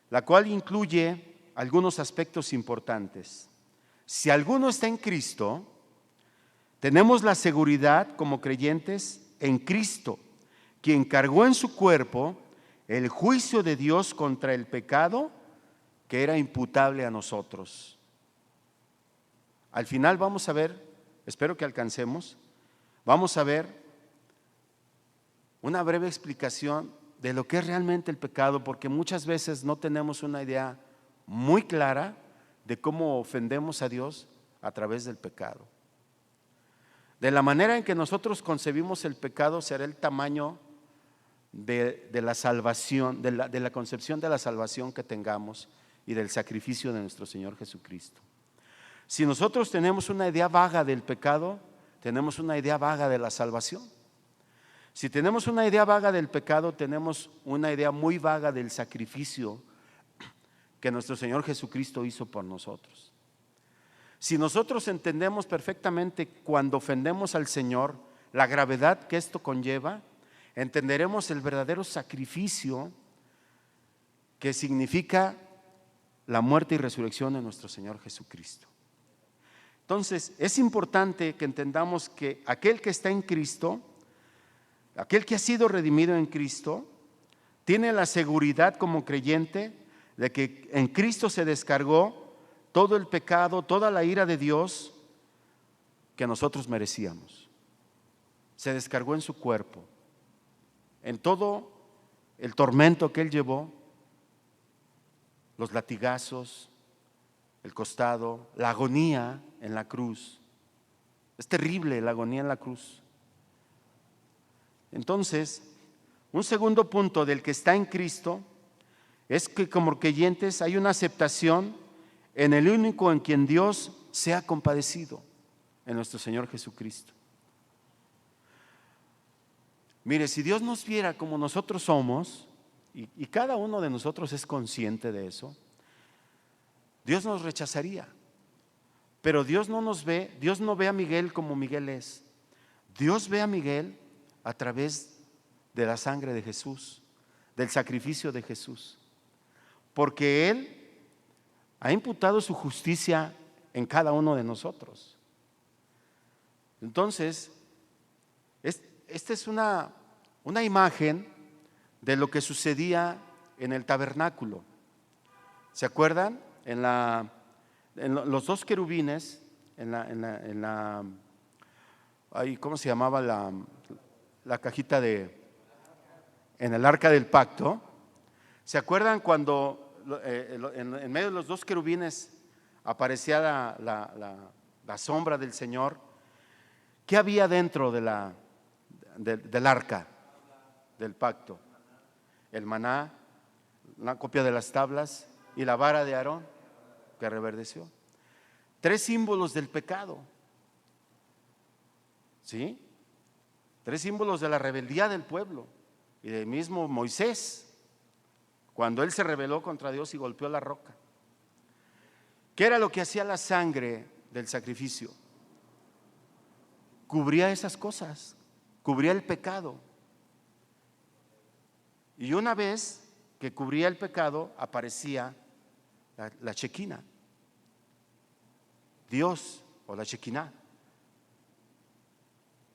la cual incluye algunos aspectos importantes. Si alguno está en Cristo, tenemos la seguridad como creyentes en Cristo, quien cargó en su cuerpo el juicio de Dios contra el pecado que era imputable a nosotros. Al final vamos a ver, espero que alcancemos, vamos a ver una breve explicación de lo que es realmente el pecado, porque muchas veces no tenemos una idea muy clara de cómo ofendemos a Dios a través del pecado. De la manera en que nosotros concebimos el pecado será el tamaño de la salvación, de la concepción de la salvación que tengamos y del sacrificio de nuestro Señor Jesucristo. Si nosotros tenemos una idea vaga del pecado, tenemos una idea vaga de la salvación. Si tenemos una idea vaga del pecado, tenemos una idea muy vaga del sacrificio que nuestro Señor Jesucristo hizo por nosotros. Si nosotros entendemos perfectamente cuando ofendemos al Señor la gravedad que esto conlleva, entenderemos el verdadero sacrificio que significa la muerte y resurrección de nuestro Señor Jesucristo. Entonces, es importante que entendamos que aquel que está en Cristo, aquel que ha sido redimido en Cristo, tiene la seguridad como creyente de que en Cristo se descargó todo el pecado, toda la ira de Dios que nosotros merecíamos. Se descargó en su cuerpo, en todo el tormento que Él llevó, los latigazos, el costado, la agonía en la cruz. Es terrible la agonía en la cruz. Entonces, un segundo punto del que está en Cristo es que como creyentes hay una aceptación en el único en quien Dios se ha compadecido, en nuestro Señor Jesucristo. Mire, si Dios nos viera como nosotros somos, y cada uno de nosotros es consciente de eso, Dios nos rechazaría. Pero Dios no nos ve, Dios no ve a Miguel como Miguel es. Dios ve a Miguel a través de la sangre de Jesús, del sacrificio de Jesús. Porque Él ha imputado su justicia en cada uno de nosotros. Entonces, esta es una imagen de lo que sucedía en el tabernáculo. ¿Se acuerdan? En los dos querubines, ¿cómo se llamaba la cajita en el arca del pacto? ¿Se acuerdan cuando en medio de los dos querubines aparecía la sombra del Señor? ¿Qué había dentro del arca del pacto? El maná, una copia de las tablas y la vara de Aarón que reverdeció. 3 símbolos del pecado. ¿Sí? 3 símbolos de la rebeldía del pueblo y del mismo Moisés, cuando él se rebeló contra Dios y golpeó la roca. ¿Qué era lo que hacía la sangre del sacrificio? Cubría esas cosas, cubría el pecado. Y una vez que cubría el pecado, aparecía la Shekinah, Dios o la Shekinah,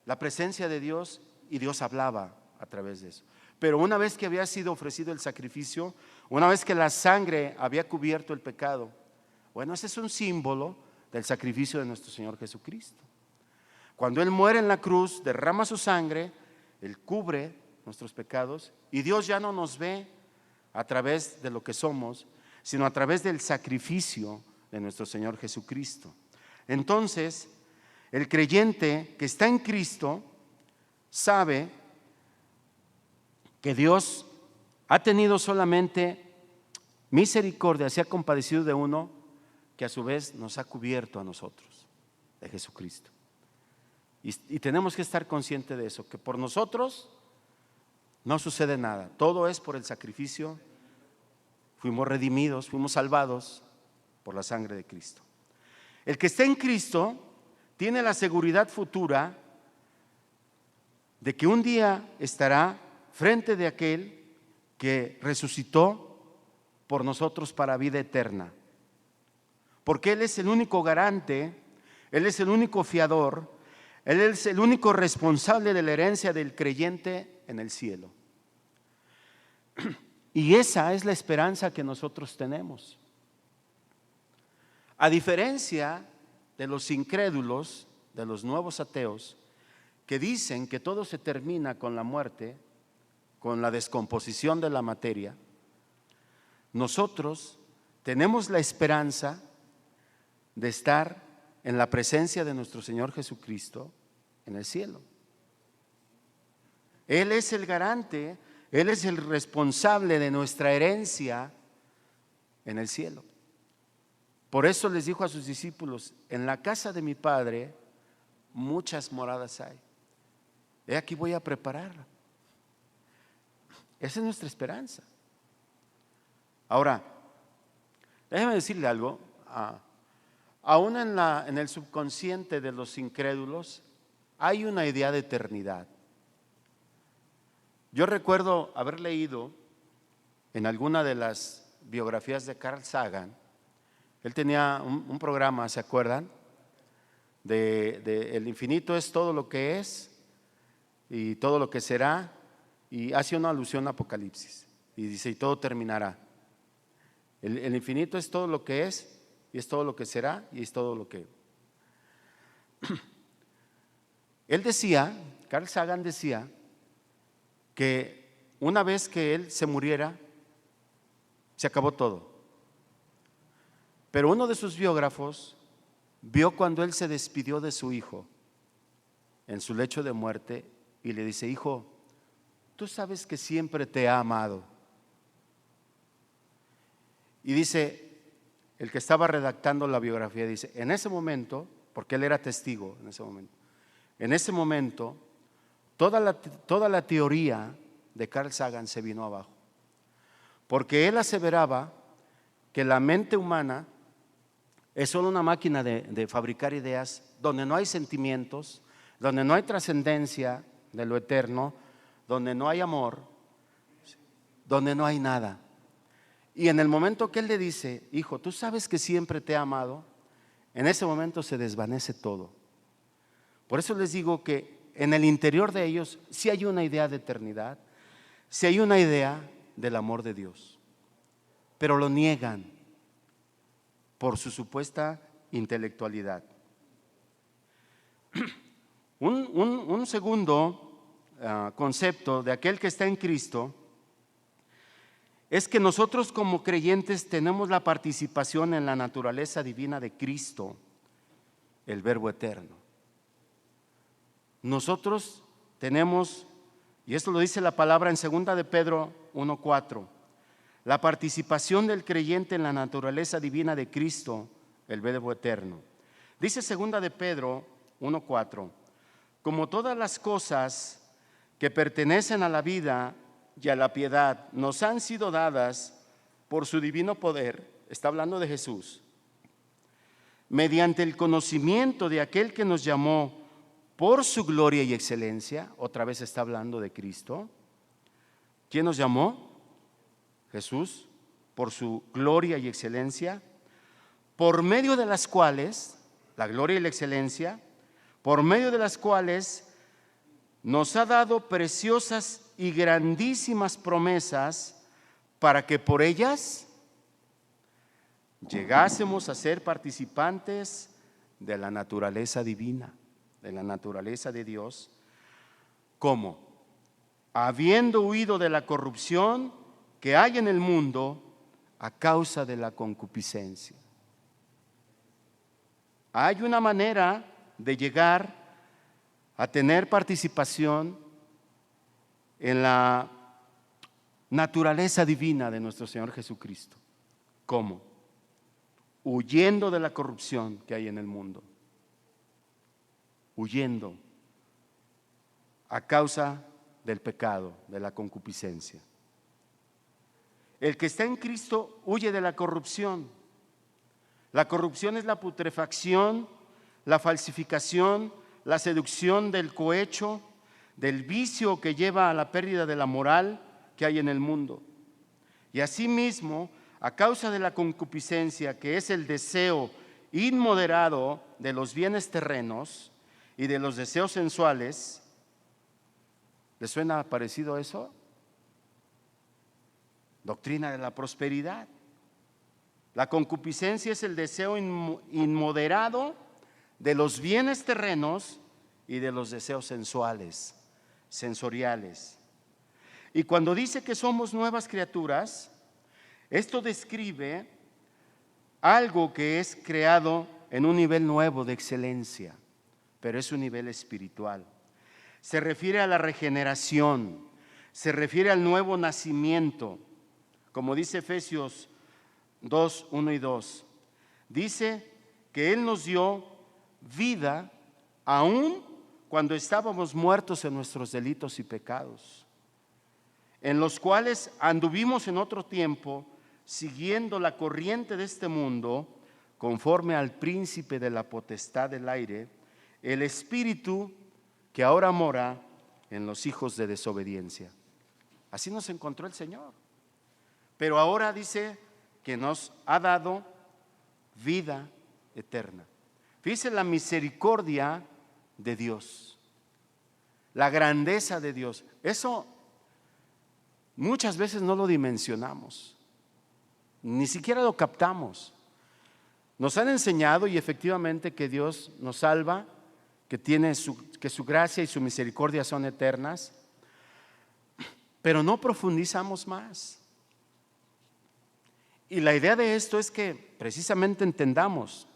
la presencia de Dios, y Dios hablaba a través de eso. Pero una vez que había sido ofrecido el sacrificio, una vez que la sangre había cubierto el pecado, bueno, ese es un símbolo del sacrificio de nuestro Señor Jesucristo. Cuando Él muere en la cruz, derrama su sangre, Él cubre nuestros pecados y Dios ya no nos ve a través de lo que somos, sino a través del sacrificio de nuestro Señor Jesucristo. Entonces, el creyente que está en Cristo sabe que Dios ha tenido solamente misericordia, se ha compadecido de uno que a su vez nos ha cubierto a nosotros, de Jesucristo. Y tenemos que estar conscientes de eso, que por nosotros no sucede nada, todo es por el sacrificio. Fuimos redimidos, fuimos salvados por la sangre de Cristo. El que está en Cristo tiene la seguridad futura de que un día estará frente de aquel que resucitó por nosotros para vida eterna. Porque Él es el único garante, Él es el único fiador, Él es el único responsable de la herencia del creyente en el cielo. Y esa es la esperanza que nosotros tenemos. A diferencia de los incrédulos, de los nuevos ateos, que dicen que todo se termina con la muerte, con la descomposición de la materia, nosotros tenemos la esperanza de estar en la presencia de nuestro Señor Jesucristo en el cielo. Él es el garante, Él es el responsable de nuestra herencia en el cielo. Por eso les dijo a sus discípulos: en la casa de mi Padre muchas moradas hay. He aquí voy a prepararla. Esa es nuestra esperanza. Ahora, déjeme decirle algo. Aún en el subconsciente de los incrédulos hay una idea de eternidad. Yo recuerdo haber leído en alguna de las biografías de Carl Sagan. Él tenía un programa, ¿se acuerdan? De el infinito es todo lo que es y todo lo que será, y hace una alusión a Apocalipsis y dice: y todo terminará. El infinito es todo lo que es y es todo lo que será y es todo lo que... Él decía, Carl Sagan decía, que una vez que él se muriera, se acabó todo. Pero uno de sus biógrafos vio cuando él se despidió de su hijo en su lecho de muerte y le dice: hijo, tú sabes que siempre te he amado. Y dice, el que estaba redactando la biografía dice, en ese momento, porque él era testigo en ese momento, toda la teoría de Carl Sagan se vino abajo, porque él aseveraba que la mente humana es solo una máquina de fabricar ideas donde no hay sentimientos, donde no hay trascendencia de lo eterno, donde no hay amor, donde no hay nada. Y en el momento que él le dice, hijo, tú sabes que siempre te he amado, en ese momento se desvanece todo. Por eso les digo que en el interior de ellos sí hay una idea de eternidad, sí hay una idea del amor de Dios, pero lo niegan por su supuesta intelectualidad. Un segundo concepto de aquel que está en Cristo es que nosotros como creyentes tenemos la participación en la naturaleza divina de Cristo, el Verbo eterno. Nosotros tenemos, y esto lo dice la palabra en 2 de Pedro 1:4, la participación del creyente en la naturaleza divina de Cristo, el Verbo eterno. Dice 2 de Pedro 1:4, como todas las cosas que pertenecen a la vida y a la piedad nos han sido dadas por su divino poder, está hablando de Jesús, mediante el conocimiento de aquel que nos llamó por su gloria y excelencia. Otra vez está hablando de Cristo. ¿Quién nos llamó? Jesús, por su gloria y excelencia, por medio de las cuales, la gloria y la excelencia, por medio de las cuales nos ha dado preciosas y grandísimas promesas para que por ellas llegásemos a ser participantes de la naturaleza divina, de la naturaleza de Dios. ¿Cómo? Habiendo huido de la corrupción que hay en el mundo a causa de la concupiscencia. Hay una manera de llegar a tener participación en la naturaleza divina de nuestro Señor Jesucristo. ¿Cómo? Huyendo de la corrupción que hay en el mundo. Huyendo a causa del pecado, de la concupiscencia. El que está en Cristo huye de la corrupción. La corrupción es la putrefacción, la falsificación, la seducción del cohecho, del vicio que lleva a la pérdida de la moral que hay en el mundo. Y asimismo, a causa de la concupiscencia, que es el deseo inmoderado de los bienes terrenos y de los deseos sensuales, ¿les suena parecido eso? Doctrina de la prosperidad. La concupiscencia es el deseo inmoderado de los bienes terrenos y de los deseos sensuales, sensoriales. Y cuando dice que somos nuevas criaturas, esto describe algo que es creado en un nivel nuevo de excelencia, pero es un nivel espiritual. Se refiere a la regeneración, se refiere al nuevo nacimiento, como dice Efesios 2, 1 y 2. Dice que Él nos dio vida aún cuando estábamos muertos en nuestros delitos y pecados, en los cuales anduvimos en otro tiempo, siguiendo la corriente de este mundo, conforme al príncipe de la potestad del aire, el espíritu que ahora mora en los hijos de desobediencia. Así nos encontró el Señor. Pero ahora dice que nos ha dado vida eterna. Fíjense la misericordia de Dios, la grandeza de Dios. Eso muchas veces no lo dimensionamos, ni siquiera lo captamos. Nos han enseñado y efectivamente que Dios nos salva, que su gracia y su misericordia son eternas, pero no profundizamos más. Y la idea de esto es que precisamente entendamos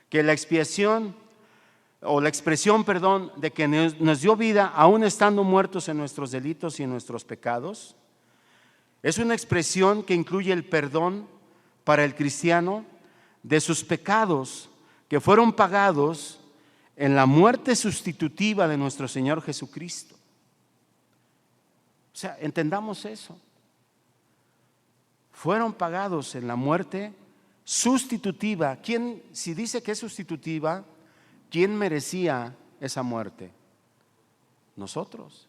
que la expiación o la expresión, de que nos dio vida aún estando muertos en nuestros delitos y en nuestros pecados, es una expresión que incluye el perdón para el cristiano de sus pecados que fueron pagados en la muerte sustitutiva de nuestro Señor Jesucristo. O sea, entendamos eso. Fueron pagados en la muerte sustitutiva. ¿Quién, si dice que es sustitutiva, quién merecía esa muerte? Nosotros.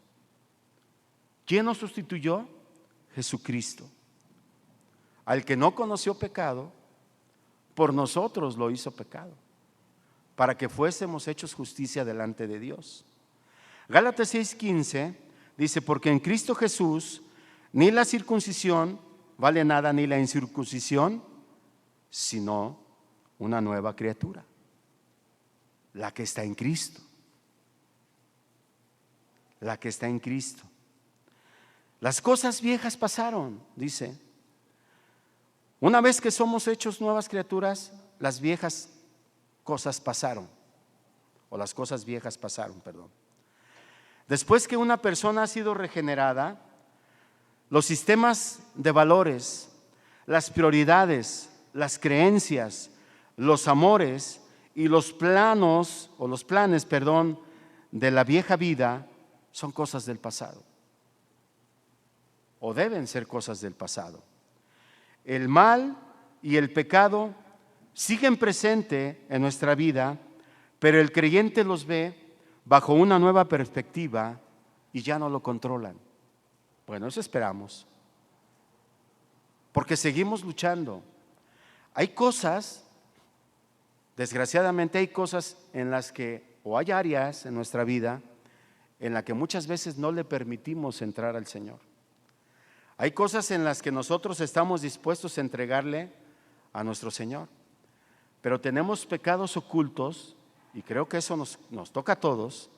¿Quién nos sustituyó? Jesucristo. Al que no conoció pecado, por nosotros lo hizo pecado, para que fuésemos hechos justicia delante de Dios. Gálatas 6:15 dice: porque en Cristo Jesús ni la circuncisión vale nada, ni la incircuncisión, sino una nueva criatura, la que está en Cristo. La que está en Cristo. Las cosas viejas pasaron, dice. Una vez que somos hechos nuevas criaturas, las viejas cosas pasaron, o las cosas viejas pasaron, perdón. Después que una persona ha sido regenerada, los sistemas de valores, las prioridades, las creencias, los amores y los planes, de la vieja vida son cosas del pasado, o deben ser cosas del pasado. El mal y el pecado siguen presentes en nuestra vida, pero el creyente los ve bajo una nueva perspectiva y ya no lo controlan. Bueno, eso esperamos, porque seguimos luchando. Hay cosas, desgraciadamente hay cosas en las que, o hay áreas en nuestra vida en las que muchas veces no le permitimos entrar al Señor. Hay cosas en las que nosotros estamos dispuestos a entregarle a nuestro Señor, pero tenemos pecados ocultos, y creo que eso nos toca a todos.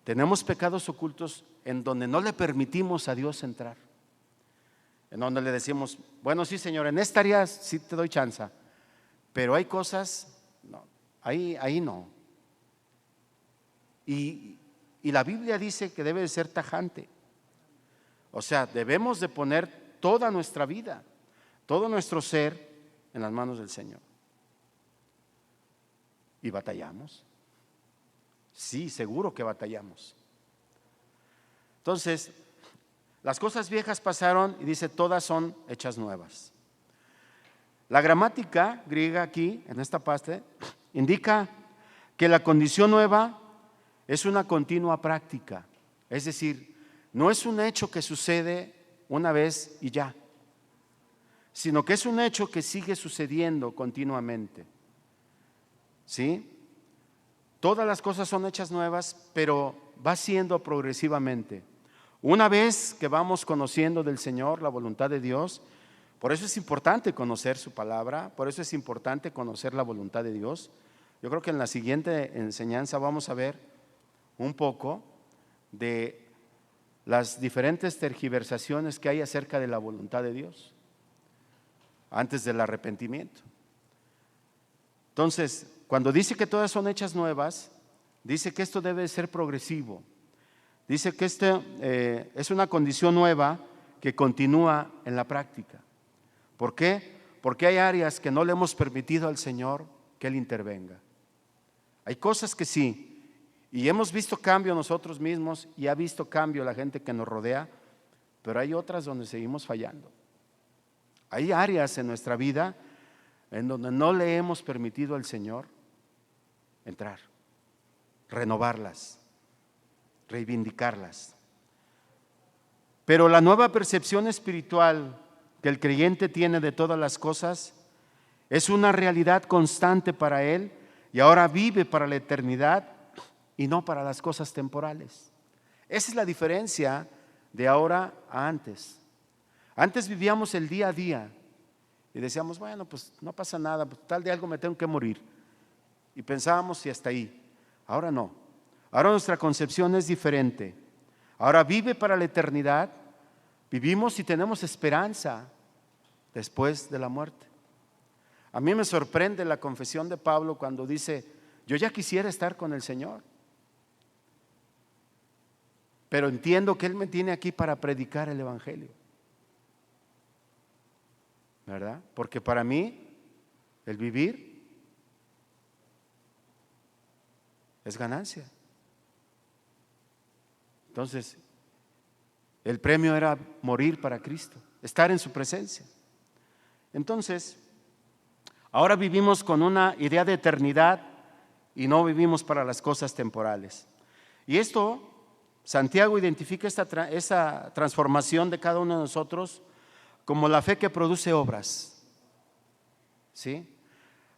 Tenemos pecados ocultos en donde no le permitimos a Dios entrar, en donde le decimos: bueno, sí, Señor, en esta área sí te doy chance, pero hay cosas, no, ahí no. Y la Biblia dice que debe de ser tajante. O sea, debemos de poner toda nuestra vida, todo nuestro ser en las manos del Señor. ¿Y batallamos? Sí, seguro que batallamos. Entonces, las cosas viejas pasaron y dice: todas son hechas nuevas. La gramática griega aquí, en esta parte, indica que la condición nueva es una continua práctica. Es decir, no es un hecho que sucede una vez y ya, sino que es un hecho que sigue sucediendo continuamente. ¿Sí? Todas las cosas son hechas nuevas, pero va siendo progresivamente. Una vez que vamos conociendo del Señor la voluntad de Dios, por eso es importante conocer su palabra, por eso es importante conocer la voluntad de Dios. Yo creo que en la siguiente enseñanza vamos a ver un poco de las diferentes tergiversaciones que hay acerca de la voluntad de Dios antes del arrepentimiento. Entonces, cuando dice que todas son hechas nuevas, dice que esto debe ser progresivo. Dice que es una condición nueva que continúa en la práctica. ¿Por qué? Porque hay áreas que no le hemos permitido al Señor que Él intervenga. Hay cosas que sí, y hemos visto cambio nosotros mismos y ha visto cambio la gente que nos rodea, pero hay otras donde seguimos fallando. Hay áreas en nuestra vida en donde no le hemos permitido al Señor entrar, renovarlas, reivindicarlas. Pero la nueva percepción espiritual que el creyente tiene de todas las cosas es una realidad constante para él, y ahora vive para la eternidad y no para las cosas temporales. Esa es la diferencia de ahora a antes. Antes vivíamos el día a día y decíamos: bueno, pues no pasa nada, pues, tal de algo me tengo que morir. Y pensábamos y hasta ahí. Ahora no. Ahora nuestra concepción es diferente. Ahora vive para la eternidad, vivimos y tenemos esperanza después de la muerte. A mí me sorprende la confesión de Pablo cuando dice: yo ya quisiera estar con el Señor, pero entiendo que Él me tiene aquí para predicar el Evangelio, ¿verdad? Porque para mí el vivir es ganancia. Entonces, el premio era morir para Cristo, estar en su presencia. Entonces, ahora vivimos con una idea de eternidad y no vivimos para las cosas temporales. Y esto, Santiago identifica esa transformación de cada uno de nosotros como la fe que produce obras. ¿Sí?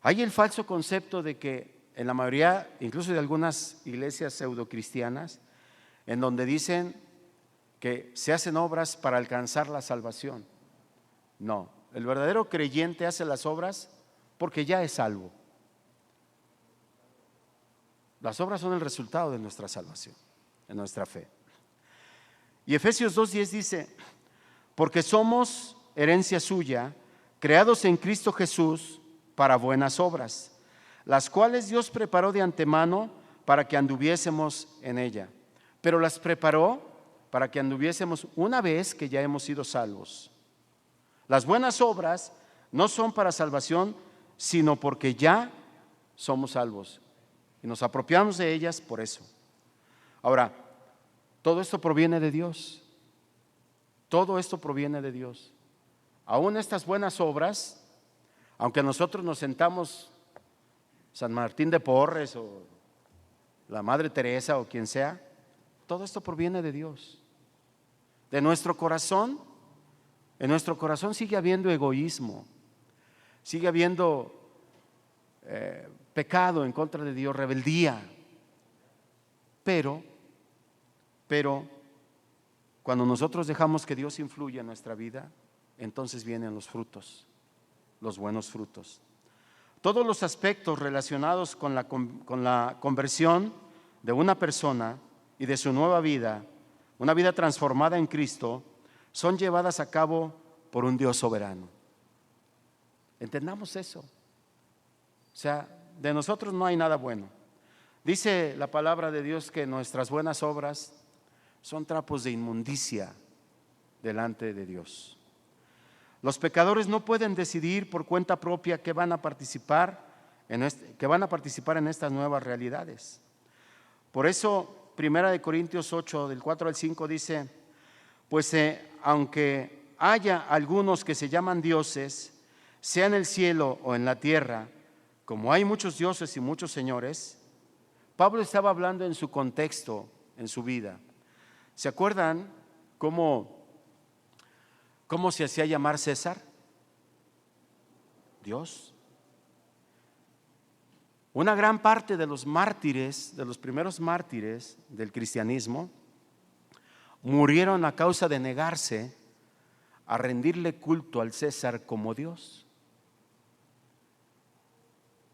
Hay el falso concepto de que en la mayoría, incluso de algunas iglesias pseudocristianas, en donde dicen que se hacen obras para alcanzar la salvación. No, el verdadero creyente hace las obras porque ya es salvo. Las obras son el resultado de nuestra salvación, de nuestra fe. Y Efesios 2:10 dice: porque somos herencia suya, creados en Cristo Jesús para buenas obras, las cuales Dios preparó de antemano para que anduviésemos en ella. Pero las preparó para que anduviésemos una vez que ya hemos sido salvos. Las buenas obras no son para salvación, sino porque ya somos salvos y nos apropiamos de ellas por eso. Ahora, todo esto proviene de Dios. Todo esto proviene de Dios. Aún estas buenas obras, aunque nosotros nos sentamos San Martín de Porres o la Madre Teresa o quien sea, todo esto proviene de Dios. De nuestro corazón, en nuestro corazón sigue habiendo egoísmo, sigue habiendo pecado en contra de Dios, rebeldía. Pero cuando nosotros dejamos que Dios influya en nuestra vida, entonces vienen los frutos, los buenos frutos. Todos los aspectos relacionados con la conversión de una persona y de su nueva vida, una vida transformada en Cristo, son llevadas a cabo por un Dios soberano. Entendamos eso. O sea, de nosotros no hay nada bueno. Dice la palabra de Dios que nuestras buenas obras son trapos de inmundicia delante de Dios. Los pecadores no pueden decidir por cuenta propia que van a participar en estas nuevas realidades. Por eso, 1 Corintios 8, del 4 al 5 dice: pues aunque haya algunos que se llaman dioses, sea en el cielo o en la tierra, como hay muchos dioses y muchos señores. Pablo estaba hablando en su contexto, en su vida. ¿Se acuerdan cómo se hacía llamar César? Dios. Una gran parte de los mártires, de los primeros mártires del cristianismo, murieron a causa de negarse a rendirle culto al César como Dios.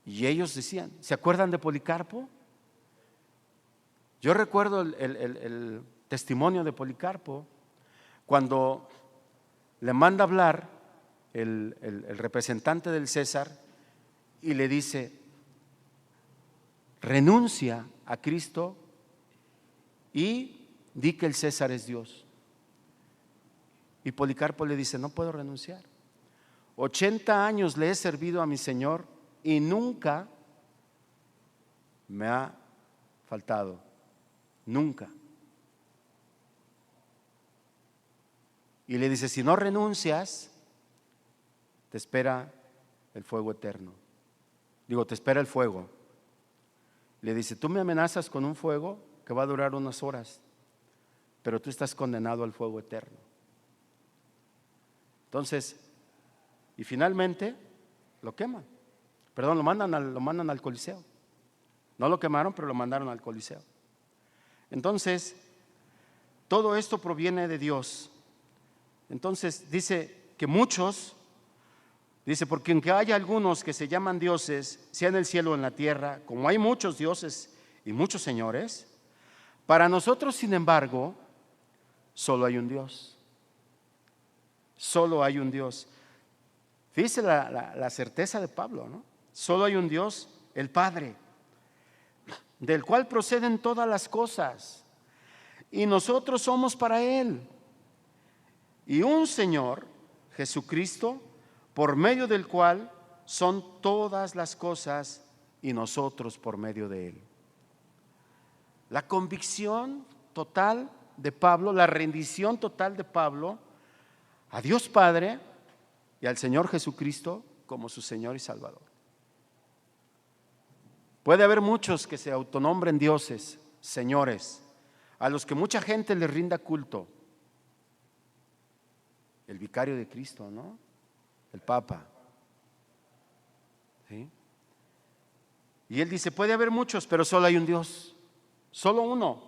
Y ellos decían, ¿se acuerdan de Policarpo? Yo recuerdo el testimonio de Policarpo cuando le manda hablar el representante del César y le dice: renuncia a Cristo y di que el César es Dios. Y Policarpo le dice: no puedo renunciar. 80 años le he servido a mi Señor y nunca me ha faltado. Nunca. Y le dice: si no renuncias, te espera el fuego eterno. Te espera el fuego. Le dice: tú me amenazas con un fuego que va a durar unas horas, pero tú estás condenado al fuego eterno. Entonces, y finalmente lo queman. Perdón, lo mandan al Coliseo. No lo quemaron, pero lo mandaron al Coliseo. Entonces, todo esto proviene de Dios. Entonces dice que muchos, porque aunque haya algunos que se llaman dioses, sea en el cielo o en la tierra, como hay muchos dioses y muchos señores, para nosotros, sin embargo, solo hay un Dios. Solo hay un Dios. Fíjese la certeza de Pablo, ¿no? Solo hay un Dios, el Padre, del cual proceden todas las cosas, y nosotros somos para Él. Y un Señor, Jesucristo, por medio del cual son todas las cosas, y nosotros por medio de Él. La convicción total de Pablo, la rendición total de Pablo a Dios Padre y al Señor Jesucristo como su Señor y Salvador. Puede haber muchos que se autonombren dioses, señores, a los que mucha gente les rinda culto. El vicario de Cristo, ¿no? El Papa. ¿Sí? Y él dice, puede haber muchos, pero solo hay un Dios, solo uno.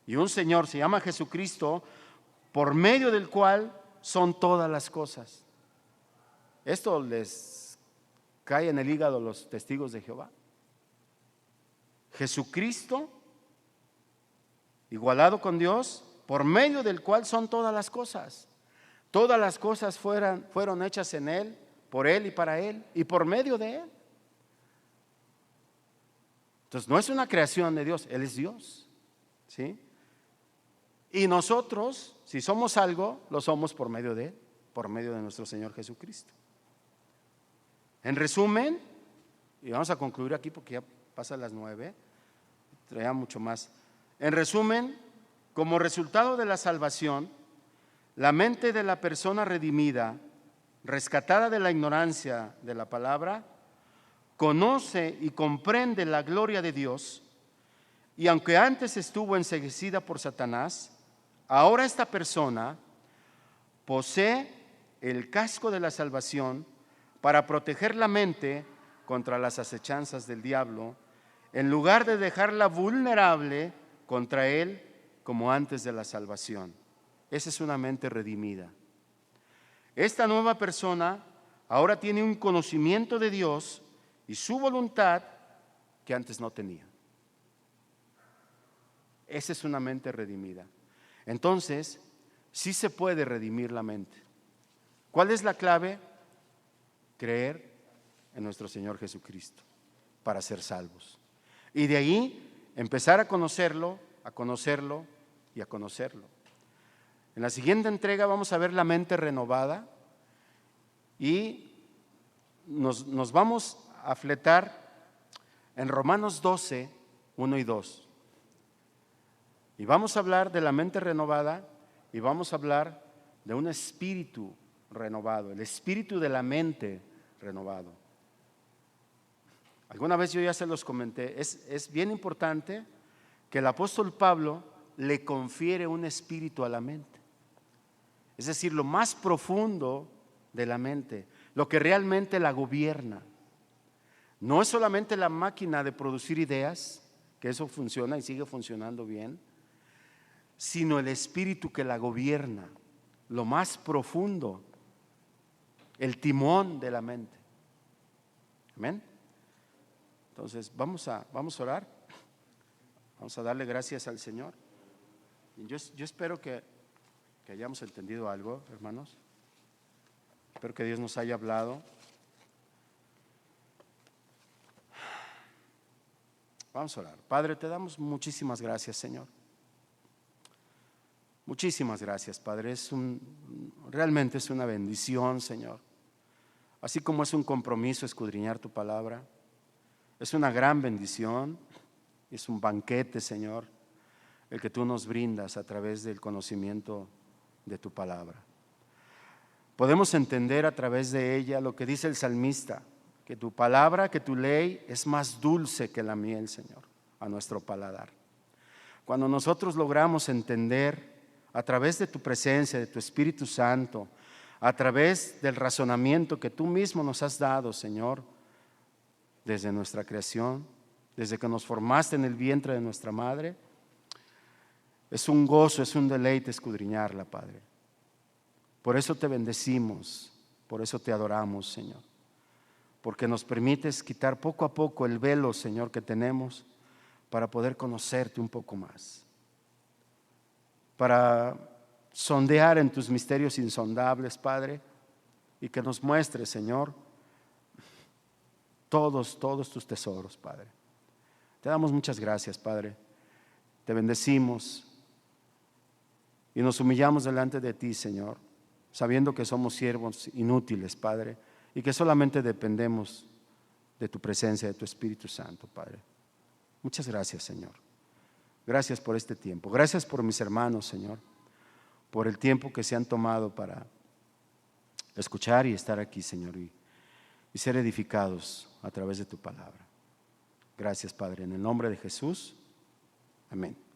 Y un Señor, se llama Jesucristo, por medio del cual son todas las cosas. Esto les cae en el hígado a los testigos de Jehová. Jesucristo, igualado con Dios, por medio del cual son todas las cosas. Todas las cosas fueron hechas en Él, por Él y para Él, y por medio de Él. Entonces no es una creación de Dios, Él es Dios, ¿sí? Y nosotros, si somos algo, lo somos por medio de Él, por medio de nuestro Señor Jesucristo. En resumen, y vamos a concluir aquí porque ya pasan las 9, traía mucho más. En resumen, como resultado de la salvación, la mente de la persona redimida, rescatada de la ignorancia de la palabra, conoce y comprende la gloria de Dios, y aunque antes estuvo enceguecida por Satanás, ahora esta persona posee el casco de la salvación para proteger la mente contra las acechanzas del diablo, en lugar de dejarla vulnerable contra él como antes de la salvación. Esa es una mente redimida. Esta nueva persona ahora tiene un conocimiento de Dios y su voluntad que antes no tenía. Esa es una mente redimida. Entonces, sí se puede redimir la mente. ¿Cuál es la clave? Creer en nuestro Señor Jesucristo para ser salvos. Y de ahí empezar a conocerlo y a conocerlo. En la siguiente entrega vamos a ver la mente renovada y nos vamos a fletar en Romanos 12, 1 y 2. Y vamos a hablar de la mente renovada y vamos a hablar de un espíritu renovado, el espíritu de la mente renovado. Alguna vez yo ya se los comenté, es bien importante que el apóstol Pablo le confiere un espíritu a la mente. Es decir, lo más profundo de la mente, lo que realmente la gobierna. No es solamente la máquina de producir ideas, que eso funciona y sigue funcionando bien, sino el espíritu que la gobierna, lo más profundo, el timón de la mente. Amén. Entonces vamos a orar, vamos a darle gracias al Señor. Yo espero que hayamos entendido algo, hermanos. Espero que Dios nos haya hablado. Vamos a orar. Padre, te damos muchísimas gracias, Señor. Muchísimas gracias, Padre. Realmente es una bendición, Señor. Así como es un compromiso escudriñar tu palabra, es una gran bendición, es un banquete, Señor, el que tú nos brindas a través del conocimiento de tu palabra. Podemos entender a través de ella lo que dice el salmista, que tu palabra, que tu ley es más dulce que la miel, Señor, a nuestro paladar. Cuando nosotros logramos entender a través de tu presencia, de tu Espíritu Santo, a través del razonamiento que tú mismo nos has dado, Señor, desde nuestra creación, desde que nos formaste en el vientre de nuestra madre, es un gozo, es un deleite escudriñarla, Padre. Por eso te bendecimos, por eso te adoramos, Señor, porque nos permites quitar poco a poco el velo, Señor, que tenemos para poder conocerte un poco más, para sondear en tus misterios insondables, Padre, y que nos muestres, Señor, todos tus tesoros, Padre. Te damos muchas gracias, Padre. Te bendecimos y nos humillamos delante de ti, Señor, sabiendo que somos siervos inútiles, Padre, y que solamente dependemos de tu presencia, de tu Espíritu Santo, Padre. Muchas gracias, Señor. Gracias por este tiempo. Gracias por mis hermanos, Señor, por el tiempo que se han tomado para escuchar y estar aquí, Señor, y ser edificados a través de tu palabra. Gracias, Padre, en el nombre de Jesús. Amén.